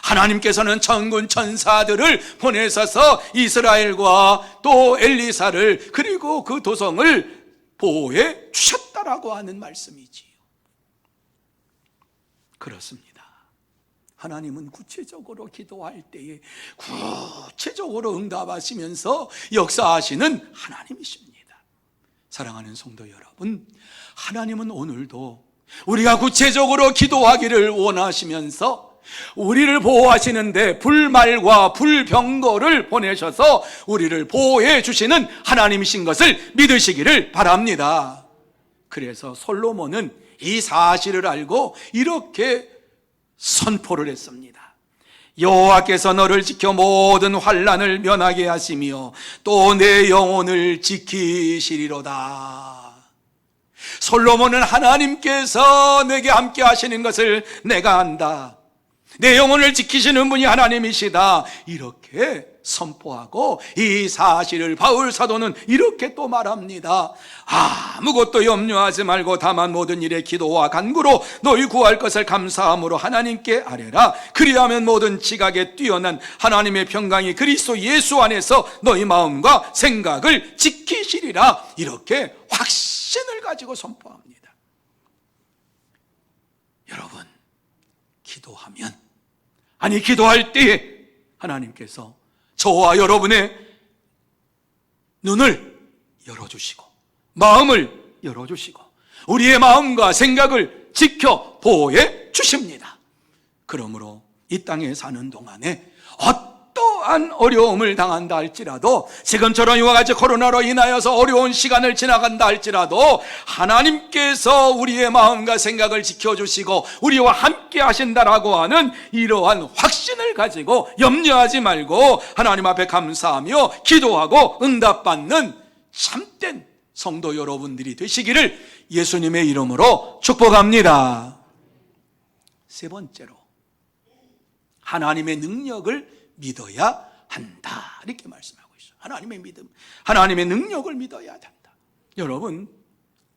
하나님께서는 천군 천사들을 보내셔서 이스라엘과 또 엘리사를 그리고 그 도성을 보호해 주셨다라고 하는 말씀이지요. 그렇습니다. 하나님은 구체적으로 기도할 때에 구체적으로 응답하시면서 역사하시는 하나님이십니다. 사랑하는 성도 여러분, 하나님은 오늘도 우리가 구체적으로 기도하기를 원하시면서 우리를 보호하시는데 불말과 불병거를 보내셔서 우리를 보호해 주시는 하나님이신 것을 믿으시기를 바랍니다. 그래서 솔로몬은 이 사실을 알고 이렇게 선포를 했습니다. 여호와께서 너를 지켜 모든 환난을 면하게 하시며 또 내 영혼을 지키시리로다. 솔로몬은 하나님께서 내게 함께 하시는 것을 내가 안다. 내 영혼을 지키시는 분이 하나님이시다. 이렇게 선포하고 이 사실을 바울 사도는 이렇게 또 말합니다. 아무것도 염려하지 말고 다만 모든 일에 기도와 간구로 너희 구할 것을 감사함으로 하나님께 아뢰라. 그리하면 모든 지각에 뛰어난 하나님의 평강이 그리스도 예수 안에서 너희 마음과 생각을 지키시리라. 이렇게 확신을 가지고 선포합니다. 여러분, 기도할 때에 하나님께서 저와 여러분의 눈을 열어주시고 마음을 열어주시고 우리의 마음과 생각을 지켜 보호해 주십니다. 그러므로 이 땅에 사는 동안에 어떠한 어려움을 당한다 할지라도, 지금처럼 이와 같이 코로나로 인하여서 어려운 시간을 지나간다 할지라도 하나님께서 우리의 마음과 생각을 지켜주시고 우리와 함께 하신다라고 하는 이러한 확신을 가지고 염려하지 말고 하나님 앞에 감사하며 기도하고 응답받는 참된 성도 여러분들이 되시기를 예수님의 이름으로 축복합니다. 세 번째로, 하나님의 능력을 믿어야 한다, 이렇게 말씀하고 있어요. 하나님의 믿음, 하나님의 능력을 믿어야 한다. 여러분,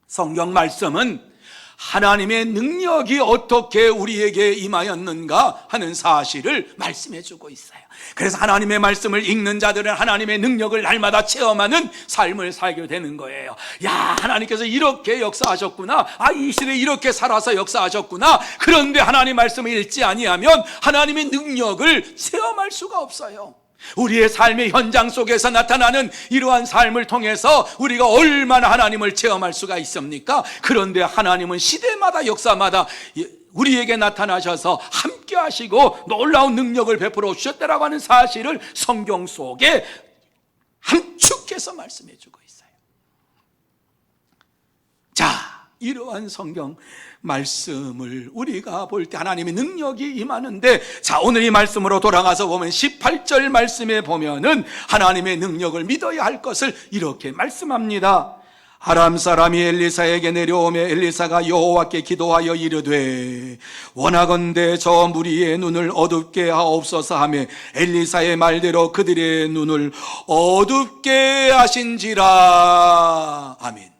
성경 말씀은 하나님의 능력이 어떻게 우리에게 임하였는가 하는 사실을 말씀해 주고 있어요. 그래서 하나님의 말씀을 읽는 자들은 하나님의 능력을 날마다 체험하는 삶을 살게 되는 거예요. 야, 하나님께서 이렇게 역사하셨구나. 이 시대에 이렇게 살아서 역사하셨구나. 그런데 하나님 말씀을 읽지 아니하면 하나님의 능력을 체험할 수가 없어요. 우리의 삶의 현장 속에서 나타나는 이러한 삶을 통해서 우리가 얼마나 하나님을 체험할 수가 있습니까? 그런데 하나님은 시대마다 역사마다 우리에게 나타나셔서 함께 하시고 놀라운 능력을 베풀어 주셨다라고 하는 사실을 성경 속에 함축해서 말씀해 주고 있어요. 자, 이러한 성경 말씀을 우리가 볼 때 하나님의 능력이 임하는데, 자, 오늘 이 말씀으로 돌아가서 보면 18절 말씀에 보면은 하나님의 능력을 믿어야 할 것을 이렇게 말씀합니다. 아람 사람이 엘리사에게 내려오며 엘리사가 여호와께 기도하여 이르되 원하건대 저 무리의 눈을 어둡게 하옵소서 하며 엘리사의 말대로 그들의 눈을 어둡게 하신지라. 아멘.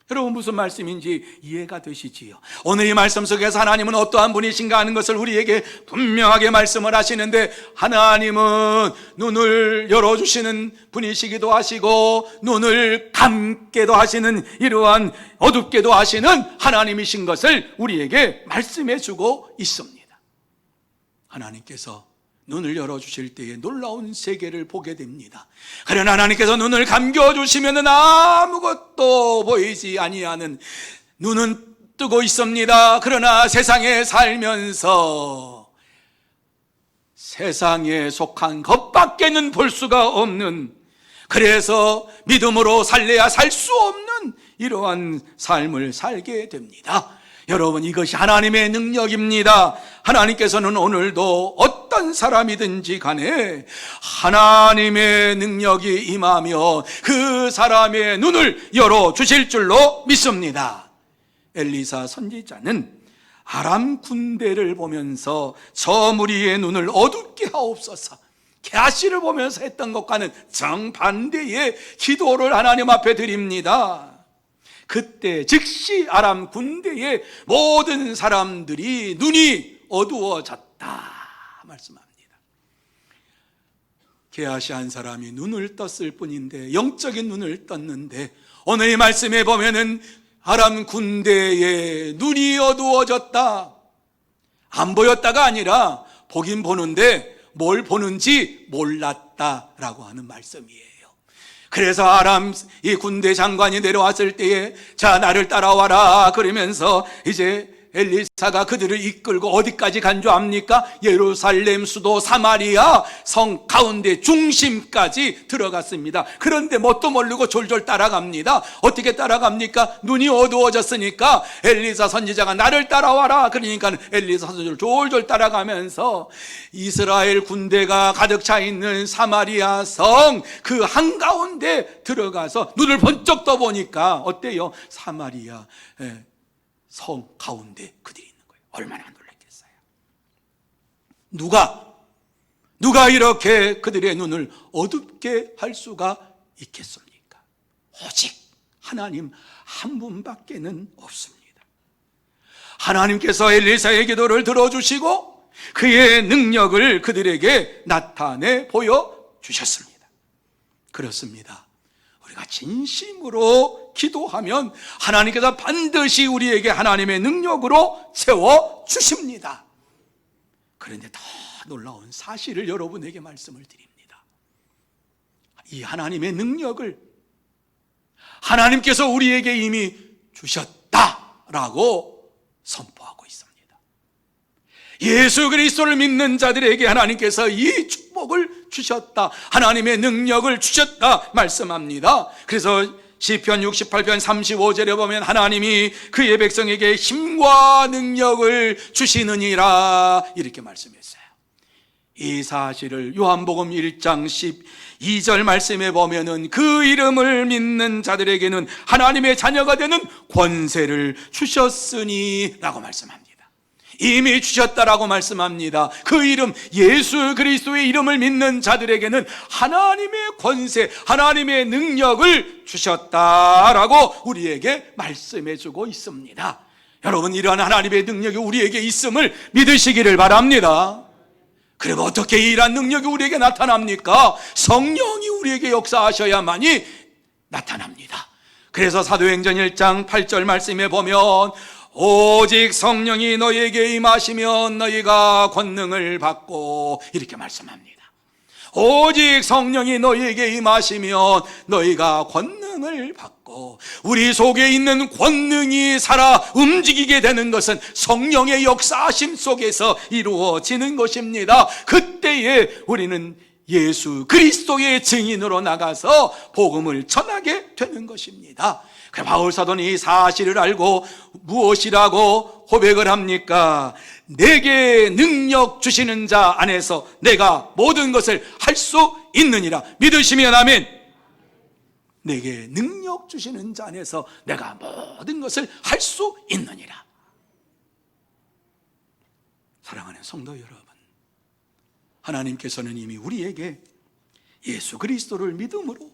여러분, 무슨 말씀인지 이해가 되시지요? 오늘 이 말씀 속에서 하나님은 어떠한 분이신가 하는 것을 우리에게 분명하게 말씀을 하시는데, 하나님은 눈을 열어주시는 분이시기도 하시고 눈을 감게도 하시는, 이러한 어둡게도 하시는 하나님이신 것을 우리에게 말씀해 주고 있습니다. 하나님께서 눈을 열어주실 때에 놀라운 세계를 보게 됩니다. 그러나 하나님께서 눈을 감겨주시면 아무것도 보이지 아니하는, 눈은 뜨고 있습니다. 그러나 세상에 살면서 세상에 속한 것밖에는 볼 수가 없는, 그래서 믿음으로 살래야 살 수 없는 이러한 삶을 살게 됩니다. 여러분, 이것이 하나님의 능력입니다. 하나님께서는 오늘도 어떤 사람이든지 간에 하나님의 능력이 임하며 그 사람의 눈을 열어주실 줄로 믿습니다. 엘리사 선지자는 아람 군대를 보면서 저 무리의 눈을 어둡게 하옵소서, 게하시를 보면서 했던 것과는 정반대의 기도를 하나님 앞에 드립니다. 그때 즉시 아람 군대의 모든 사람들이 눈이 어두워졌다, 말씀합니다. 게하시 한 사람이 눈을 떴을 뿐인데, 영적인 눈을 떴는데, 오늘 이 말씀에 보면은 아람 군대에 눈이 어두워졌다, 안 보였다가 아니라 보긴 보는데 뭘 보는지 몰랐다라고 하는 말씀이에요. 그래서 아람 이 군대 장관이 내려왔을 때에 자, 나를 따라와라 그러면서 이제 엘리사가 그들을 이끌고 어디까지 간 줄 압니까? 예루살렘 수도 사마리아 성 가운데 중심까지 들어갔습니다. 그런데 뭣도 모르고 졸졸 따라갑니다. 어떻게 따라갑니까? 눈이 어두워졌으니까 엘리사 선지자가 나를 따라와라 그러니까 엘리사 선지자를 졸졸 따라가면서 이스라엘 군대가 가득 차 있는 사마리아 성 그 한가운데 들어가서 눈을 번쩍 떠보니까 어때요? 사마리아 성 가운데 그들이 있는 거예요. 얼마나 놀랐겠어요. 누가 이렇게 그들의 눈을 어둡게 할 수가 있겠습니까? 오직 하나님 한 분밖에는 없습니다. 하나님께서 엘리사의 기도를 들어주시고 그의 능력을 그들에게 나타내 보여주셨습니다. 그렇습니다. 우리가 진심으로 기도하면 하나님께서 반드시 우리에게 하나님의 능력으로 채워주십니다. 그런데 더 놀라운 사실을 여러분에게 말씀을 드립니다. 이 하나님의 능력을 하나님께서 우리에게 이미 주셨다라고 선포하고 있습니다. 예수 그리스도를 믿는 자들에게 하나님께서 이 축복을 주셨다, 하나님의 능력을 주셨다 말씀합니다. 그래서 시편 68편 35절에 보면 하나님이 그의 백성에게 힘과 능력을 주시느니라 이렇게 말씀했어요. 이 사실을 요한복음 1장 12절 말씀에 보면은 그 이름을 믿는 자들에게는 하나님의 자녀가 되는 권세를 주셨으니 라고 말씀합니다. 이미 주셨다라고 말씀합니다. 그 이름 예수 그리스도의 이름을 믿는 자들에게는 하나님의 권세, 하나님의 능력을 주셨다라고 우리에게 말씀해주고 있습니다. 여러분, 이러한 하나님의 능력이 우리에게 있음을 믿으시기를 바랍니다. 그리고 어떻게 이러한 능력이 우리에게 나타납니까? 성령이 우리에게 역사하셔야만이 나타납니다. 그래서 사도행전 1장 8절 말씀에 보면 오직 성령이 너희에게 임하시면 너희가 권능을 받고 이렇게 말씀합니다. 오직 성령이 너희에게 임하시면 너희가 권능을 받고, 우리 속에 있는 권능이 살아 움직이게 되는 것은 성령의 역사하심 속에서 이루어지는 것입니다. 그때에 우리는 예수 그리스도의 증인으로 나가서 복음을 전하게 되는 것입니다. 바울 사도는 이 사실을 알고 무엇이라고 고백을 합니까? 내게 능력 주시는 자 안에서 내가 모든 것을 할 수 있느니라. 믿으시면 아멘. 내게 능력 주시는 자 안에서 내가 모든 것을 할 수 있느니라. 사랑하는 성도 여러분, 하나님께서는 이미 우리에게 예수 그리스도를 믿음으로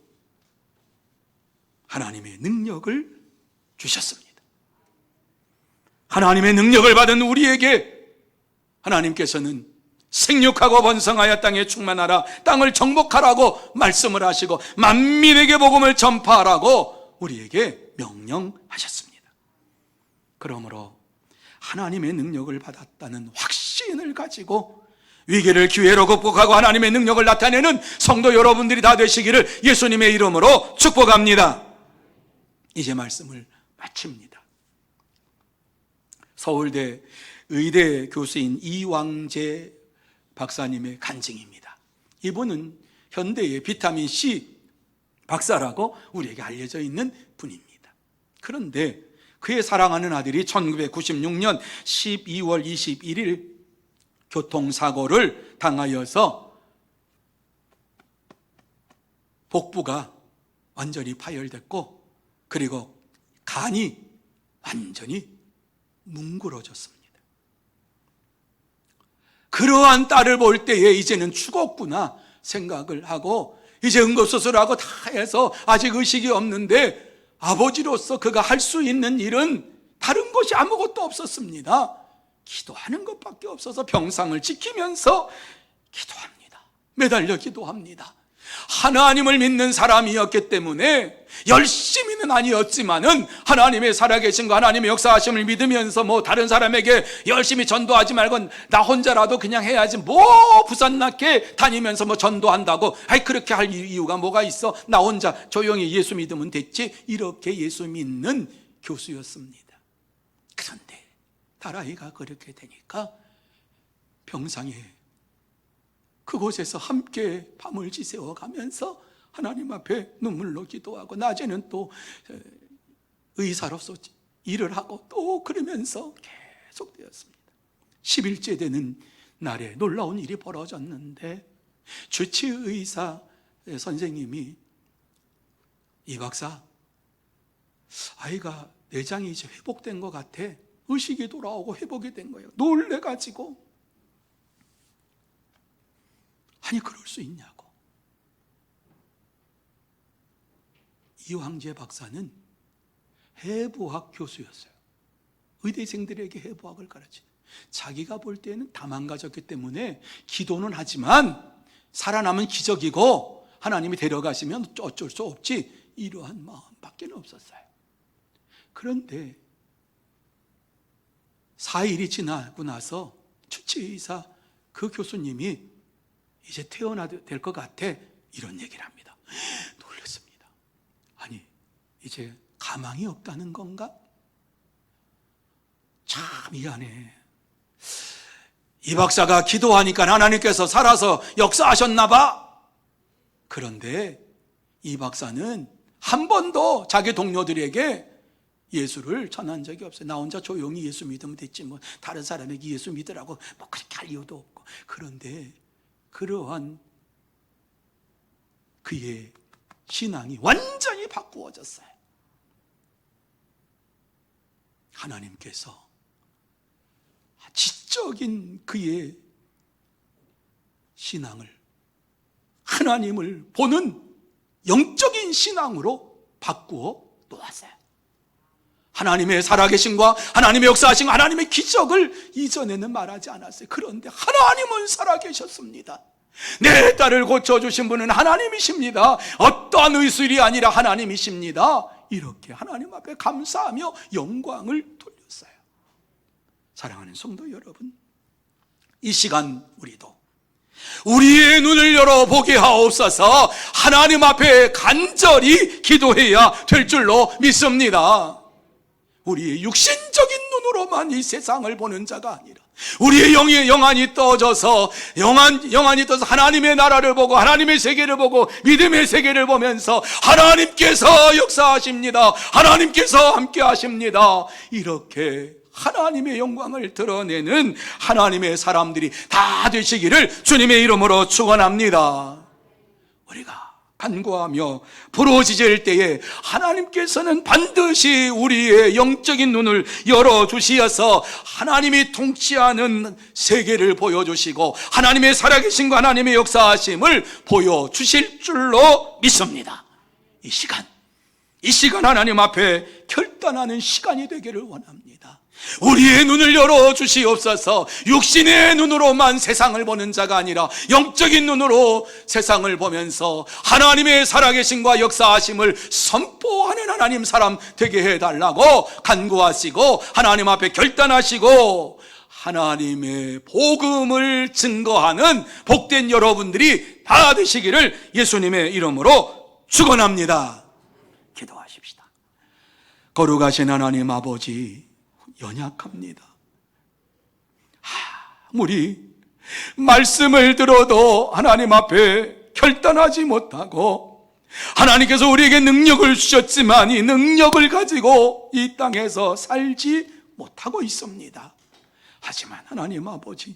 하나님의 능력을 주셨습니다. 하나님의 능력을 받은 우리에게 하나님께서는 생육하고 번성하여 땅에 충만하라, 땅을 정복하라고 말씀을 하시고 만민에게 복음을 전파하라고 우리에게 명령하셨습니다. 그러므로 하나님의 능력을 받았다는 확신을 가지고 위기를 기회로 극복하고 하나님의 능력을 나타내는 성도 여러분들이 다 되시기를 예수님의 이름으로 축복합니다. 이제 말씀을 마칩니다. 서울대 의대 교수인 이왕재 박사님의 간증입니다. 이분은 현대의 비타민C 박사라고 우리에게 알려져 있는 분입니다. 그런데 그의 사랑하는 아들이 1996년 12월 21일 교통사고를 당하여서 복부가 완전히 파열됐고, 그리고 간이 완전히 뭉그러졌습니다. 그러한 딸을 볼 때에 이제는 죽었구나 생각을 하고, 이제 응급수술하고 다 해서 아직 의식이 없는데 아버지로서 그가 할 수 있는 일은 다른 것이 아무것도 없었습니다. 기도하는 것밖에 없어서 병상을 지키면서 기도합니다. 매달려 기도합니다. 하나님을 믿는 사람이었기 때문에 열심히는 아니었지만은 하나님의 살아계신 거, 하나님의 역사하심을 믿으면서 뭐 다른 사람에게 열심히 전도하지 말고 나 혼자라도 그냥 해야지, 뭐 부산났게 다니면서 뭐 전도한다고, 아이 그렇게 할 이유가 뭐가 있어, 나 혼자 조용히 예수 믿으면 됐지, 이렇게 예수 믿는 교수였습니다. 그런데 딸아이가 그렇게 되니까 병상에 그곳에서 함께 밤을 지새워 가면서 하나님 앞에 눈물로 기도하고, 낮에는 또 의사로서 일을 하고 또 그러면서 계속되었습니다. 10일째 되는 날에 놀라운 일이 벌어졌는데, 주치의사 선생님이 이 박사, 아이가 내장이 이제 회복된 것 같아, 의식이 돌아오고 회복이 된 거예요. 놀래가지고, 아니 그럴 수 있냐고. 이황재 박사는 해부학 교수였어요. 의대생들에게 해부학을 가르치는. 자기가 볼 때는 다 망가졌기 때문에 기도는 하지만 살아남은 기적이고 하나님이 데려가시면 어쩔 수 없지, 이러한 마음밖에 없었어요. 그런데 4일이 지나고 나서 주치의사 그 교수님이 이제 태어나도 될 것 같아, 이런 얘기를 합니다. 놀랐습니다. 아니 이제 가망이 없다는 건가? 참 미안해. 이 박사가 기도하니까 하나님께서 살아서 역사하셨나 봐. 그런데 이 박사는 한 번도 자기 동료들에게 예수를 전한 적이 없어요. 나 혼자 조용히 예수 믿으면 됐지, 뭐 다른 사람에게 예수 믿으라고 뭐 그렇게 할 이유도 없고. 그런데 그러한 그의 신앙이 완전히 바꾸어졌어요. 하나님께서 지적인 그의 신앙을 하나님을 보는 영적인 신앙으로 바꾸어 놓았어요. 하나님의 살아계심과 하나님의 역사하신 하나님의 기적을 이전에는 말하지 않았어요. 그런데 하나님은 살아계셨습니다. 내 딸을 고쳐주신 분은 하나님이십니다. 어떠한 의술이 아니라 하나님이십니다. 이렇게 하나님 앞에 감사하며 영광을 돌렸어요. 사랑하는 성도 여러분, 이 시간 우리도 우리의 눈을 열어보게 하옵소서. 하나님 앞에 간절히 기도해야 될 줄로 믿습니다. 우리의 육신적인 눈으로만 이 세상을 보는 자가 아니라 우리의 영의 영안이 떠져서 영안이 떠서 하나님의 나라를 보고 하나님의 세계를 보고 믿음의 세계를 보면서 하나님께서 역사하십니다, 하나님께서 함께 하십니다, 이렇게 하나님의 영광을 드러내는 하나님의 사람들이 다 되시기를 주님의 이름으로 축원합니다. 우리가 간구하며 부르짖을 때에 하나님께서는 반드시 우리의 영적인 눈을 열어주시어서 하나님이 통치하는 세계를 보여주시고 하나님의 살아계심과 하나님의 역사하심을 보여주실 줄로 믿습니다. 이 시간 하나님 앞에 결단하는 시간이 되기를 원합니다. 우리의 눈을 열어주시옵소서. 육신의 눈으로만 세상을 보는 자가 아니라 영적인 눈으로 세상을 보면서 하나님의 살아계심과 역사하심을 선포하는 하나님 사람 되게 해달라고 간구하시고 하나님 앞에 결단하시고 하나님의 복음을 증거하는 복된 여러분들이 다 되시기를 예수님의 이름으로 축원합니다. 기도하십시다. 거룩하신 하나님 아버지, 연약합니다. 아무리 말씀을 들어도 하나님 앞에 결단하지 못하고 하나님께서 우리에게 능력을 주셨지만 이 능력을 가지고 이 땅에서 살지 못하고 있습니다. 하지만 하나님 아버지,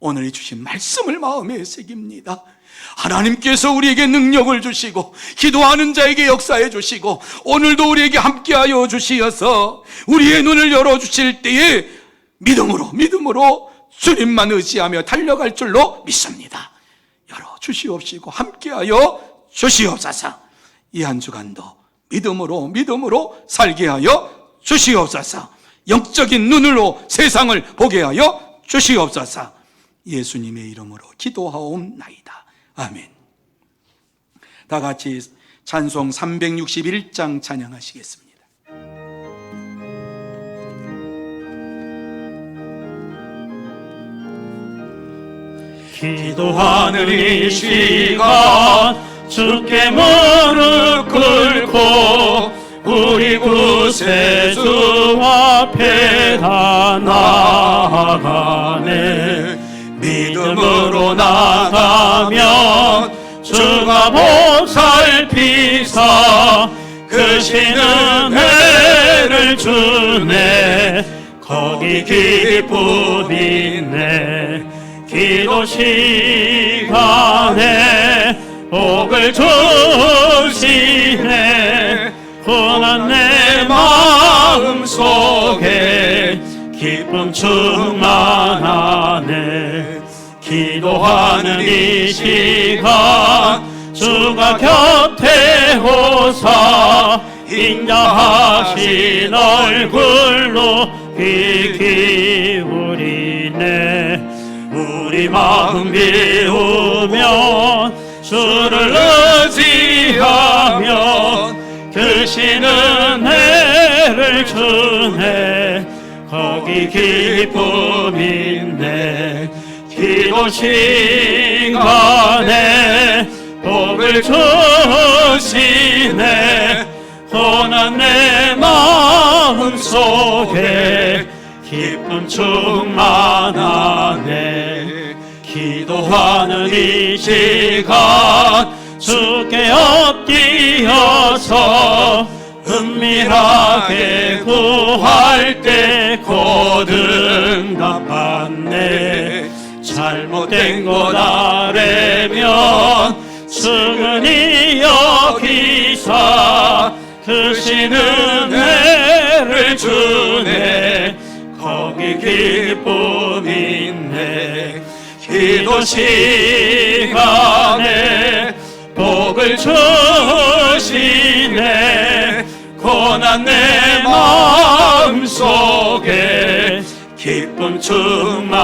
오늘 주신 말씀을 마음에 새깁니다. 하나님께서 우리에게 능력을 주시고 기도하는 자에게 역사해 주시고 오늘도 우리에게 함께하여 주시어서 우리의 눈을 열어주실 때에 믿음으로 주님만 의지하며 달려갈 줄로 믿습니다. 열어주시옵시고 함께하여 주시옵소서. 이 한 주간도 믿음으로 살게 하여 주시옵소서. 영적인 눈으로 세상을 보게 하여 주시옵소서. 예수님의 이름으로 기도하옵나이다. 아멘. 다 같이 찬송 361장 찬양하시겠습니다. 기도하는 이 시간 주께 무릎 꿇고 우리 구세주 앞에 다 나아가네. 믿음으로 나가면 주가 보살피사 크신 은혜를 주네. 거기 기쁨 있네. 기도 시간에 복을 주시네. 혼한 내 마음 속에 기쁨 충만하네. 기도하는 이 시간 주가 곁에 오사 인자하신 얼굴로 귀 기울이네. 우리 마음 비우면 주를 의지하면 크신 은혜를 주네. 거기 기쁨 있네. 기도 시간에 복을 주시네. 혼한 내 마음 속에 기쁨 충만하네. 기도하는 이 시간 주께 엎드려서 은밀하게 구할 때 곧 응답받네. 잘못된 것 아래면 충분히 여기사 크신 은혜를 주네. 거기 기쁨 있네. 기도 시간에 복을 주시네. 고난 내 마음 속에 기쁨 충만하네.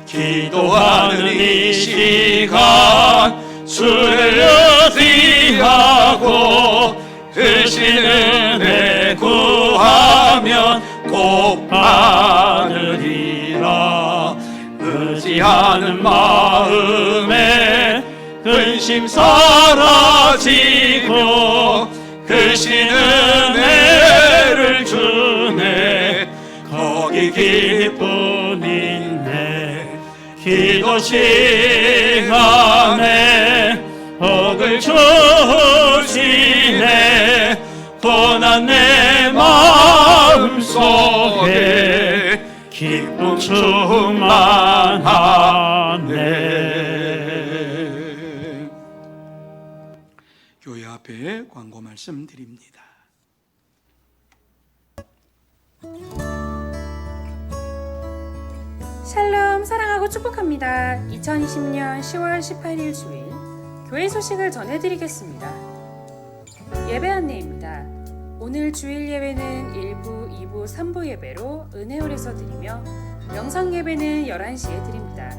기도하는 이 시간 주를 의지하고 크신 은혜 구하면 꼭 받으리라. 의지하는 마음에 근심 사라지고 크신 은혜를 주네. 거기 기쁨 있네. 기도 시간에 복을 주시네. 고난 내 마음 속에 기쁨 충만하네. 교회 앞에 광고 말씀드립니다. 샬롬, 사랑하고 축복합니다. 2020년 10월 18일 주일 교회 소식을 전해드리겠습니다. 예배 안내입니다. 오늘 주일 예배는 1부, 2부, 3부 예배로 은혜홀에서 드리며 영상 예배는 11시에 드립니다.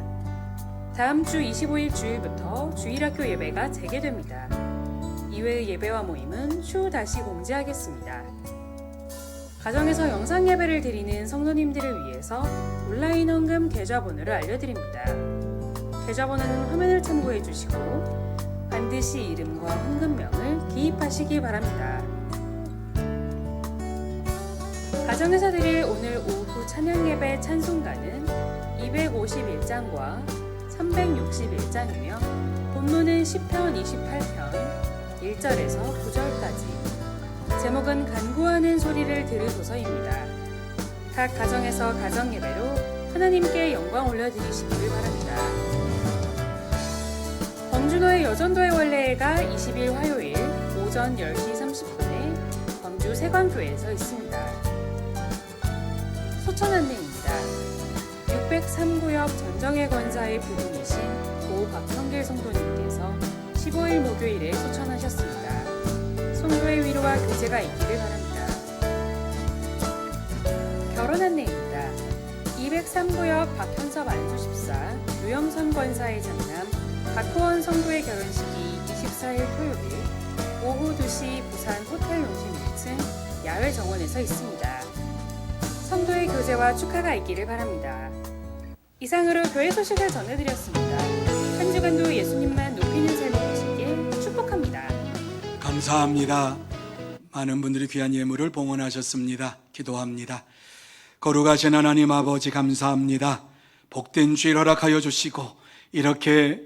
다음 주 25일 주일부터 주일학교 예배가 재개됩니다. 이외의 예배와 모임은 추후 다시 공지하겠습니다. 가정에서 영상 예배를 드리는 성도님들을 위해서 온라인 헌금 계좌번호를 알려드립니다. 계좌번호는 화면을 참고해 주시고 반드시 이름과 헌금명을 기입하시기 바랍니다. 가정에서 드릴 오늘 오후 찬양 예배 찬송가는 251장과 361장이며 본문은 시편 28편 1절에서 9절까지. 제목은 간구하는 소리를 들으소서입니다. 각 가정에서 가정 예배로 하나님께 영광 올려드리시기를 바랍니다. 광주노의 여전도의 원례회가 20일 화요일 오전 10시 30분에 광주 세광교회에서 있습니다. 소천 안내입니다. 603구역 전정의 권사의 부분이신 고 박성길 성도님께서 15일 목요일에 소천하셨습니다. 성도의 위로와 교제가 있기를 바랍니다. 결혼 안내입니다. 203구역 박현섭 안수집사, 유영선 권사의 장남 박호원 성도의 결혼식이 24일 토요일 오후 2시 부산 호텔 용심 1층 야외 정원에서 있습니다. 성도의 교제와 축하가 있기를 바랍니다. 이상으로 교회 소식을 전해드렸습니다. 한 주간도 예수님만 높이는 삶이 되시길 축복합니다. 감사합니다. 많은 분들이 귀한 예물을 봉헌하셨습니다. 기도합니다. 거룩하신 하나님 아버지 감사합니다. 복된 주일 허락하여 주시고 이렇게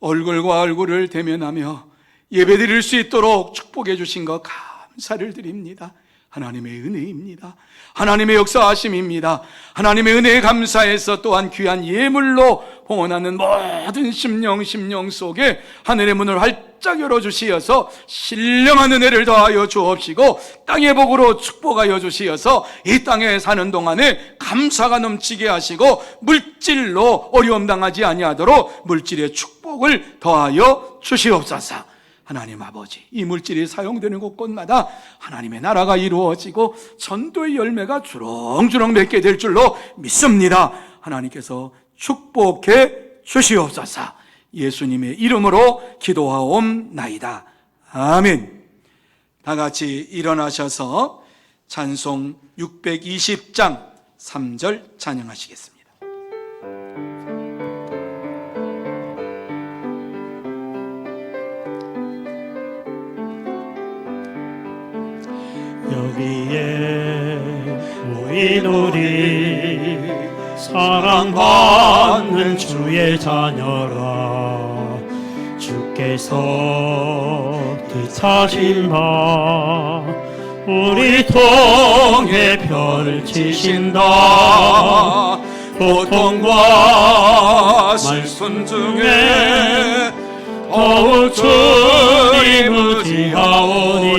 얼굴과 얼굴을 대면하며 예배드릴 수 있도록 축복해 주신 것 감사를 드립니다. 하나님의 은혜입니다. 하나님의 역사하심입니다. 하나님의 은혜에 감사해서 또한 귀한 예물로 봉헌하는 모든 심령 속에 하늘의 문을 활짝 열어주시어서 신령한 은혜를 더하여 주옵시고 땅의 복으로 축복하여 주시어서 이 땅에 사는 동안에 감사가 넘치게 하시고 물질로 어려움 당하지 아니하도록 물질의 축복을 더하여 주시옵소서. 하나님 아버지, 이 물질이 사용되는 곳곳마다 하나님의 나라가 이루어지고 전도의 열매가 주렁주렁 맺게 될 줄로 믿습니다. 하나님께서 축복해 주시옵소서. 예수님의 이름으로 기도하옵나이다. 아멘. 다 같이 일어나셔서 찬송 620장 3절 찬양하시겠습니다. 여기에 모인 우리 사랑받는 주의 자녀라. 주께서 뜻하신 바 우리 통해 펼치신다. 고통과 말씀 중에 더욱 주님 의지하오니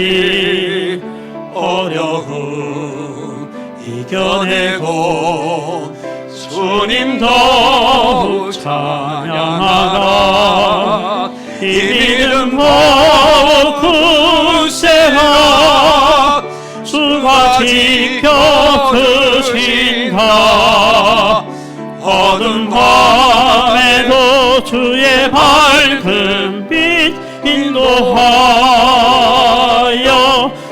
어려움 이겨내고 주님 더욱 찬양하라. 이 믿음 더욱 굳세라. 주가 지켜 주신다. 어두운 밤에도 주의 밝은 빛 인도하여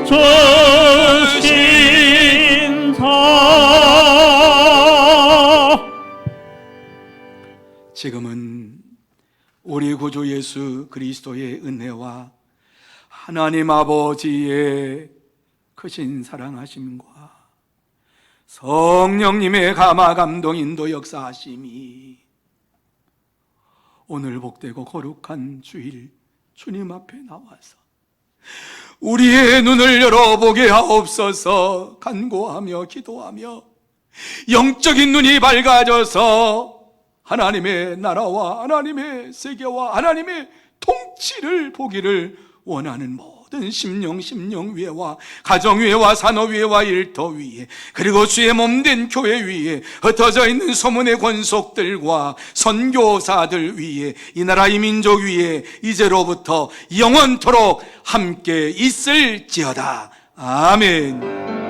주신다. 지금은 우리 구주 예수 그리스도의 은혜와 하나님 아버지의 크신 사랑하심과 성령님의 감화 감동 인도 역사하심이 오늘 복되고 거룩한 주일 주님 앞에 나와서 우리의 눈을 열어보게 하옵소서. 간구하며 기도하며 영적인 눈이 밝아져서 하나님의 나라와 하나님의 세계와 하나님의 통치를 보기를 원하는 모든 심령 위에와 가정 위에와 산업 위에와 일터 위에 그리고 주의 몸된 교회 위에 흩어져 있는 소문의 권속들과 선교사들 위에 이 나라 이 민족 위에 이제로부터 영원토록 함께 있을지어다. 아멘.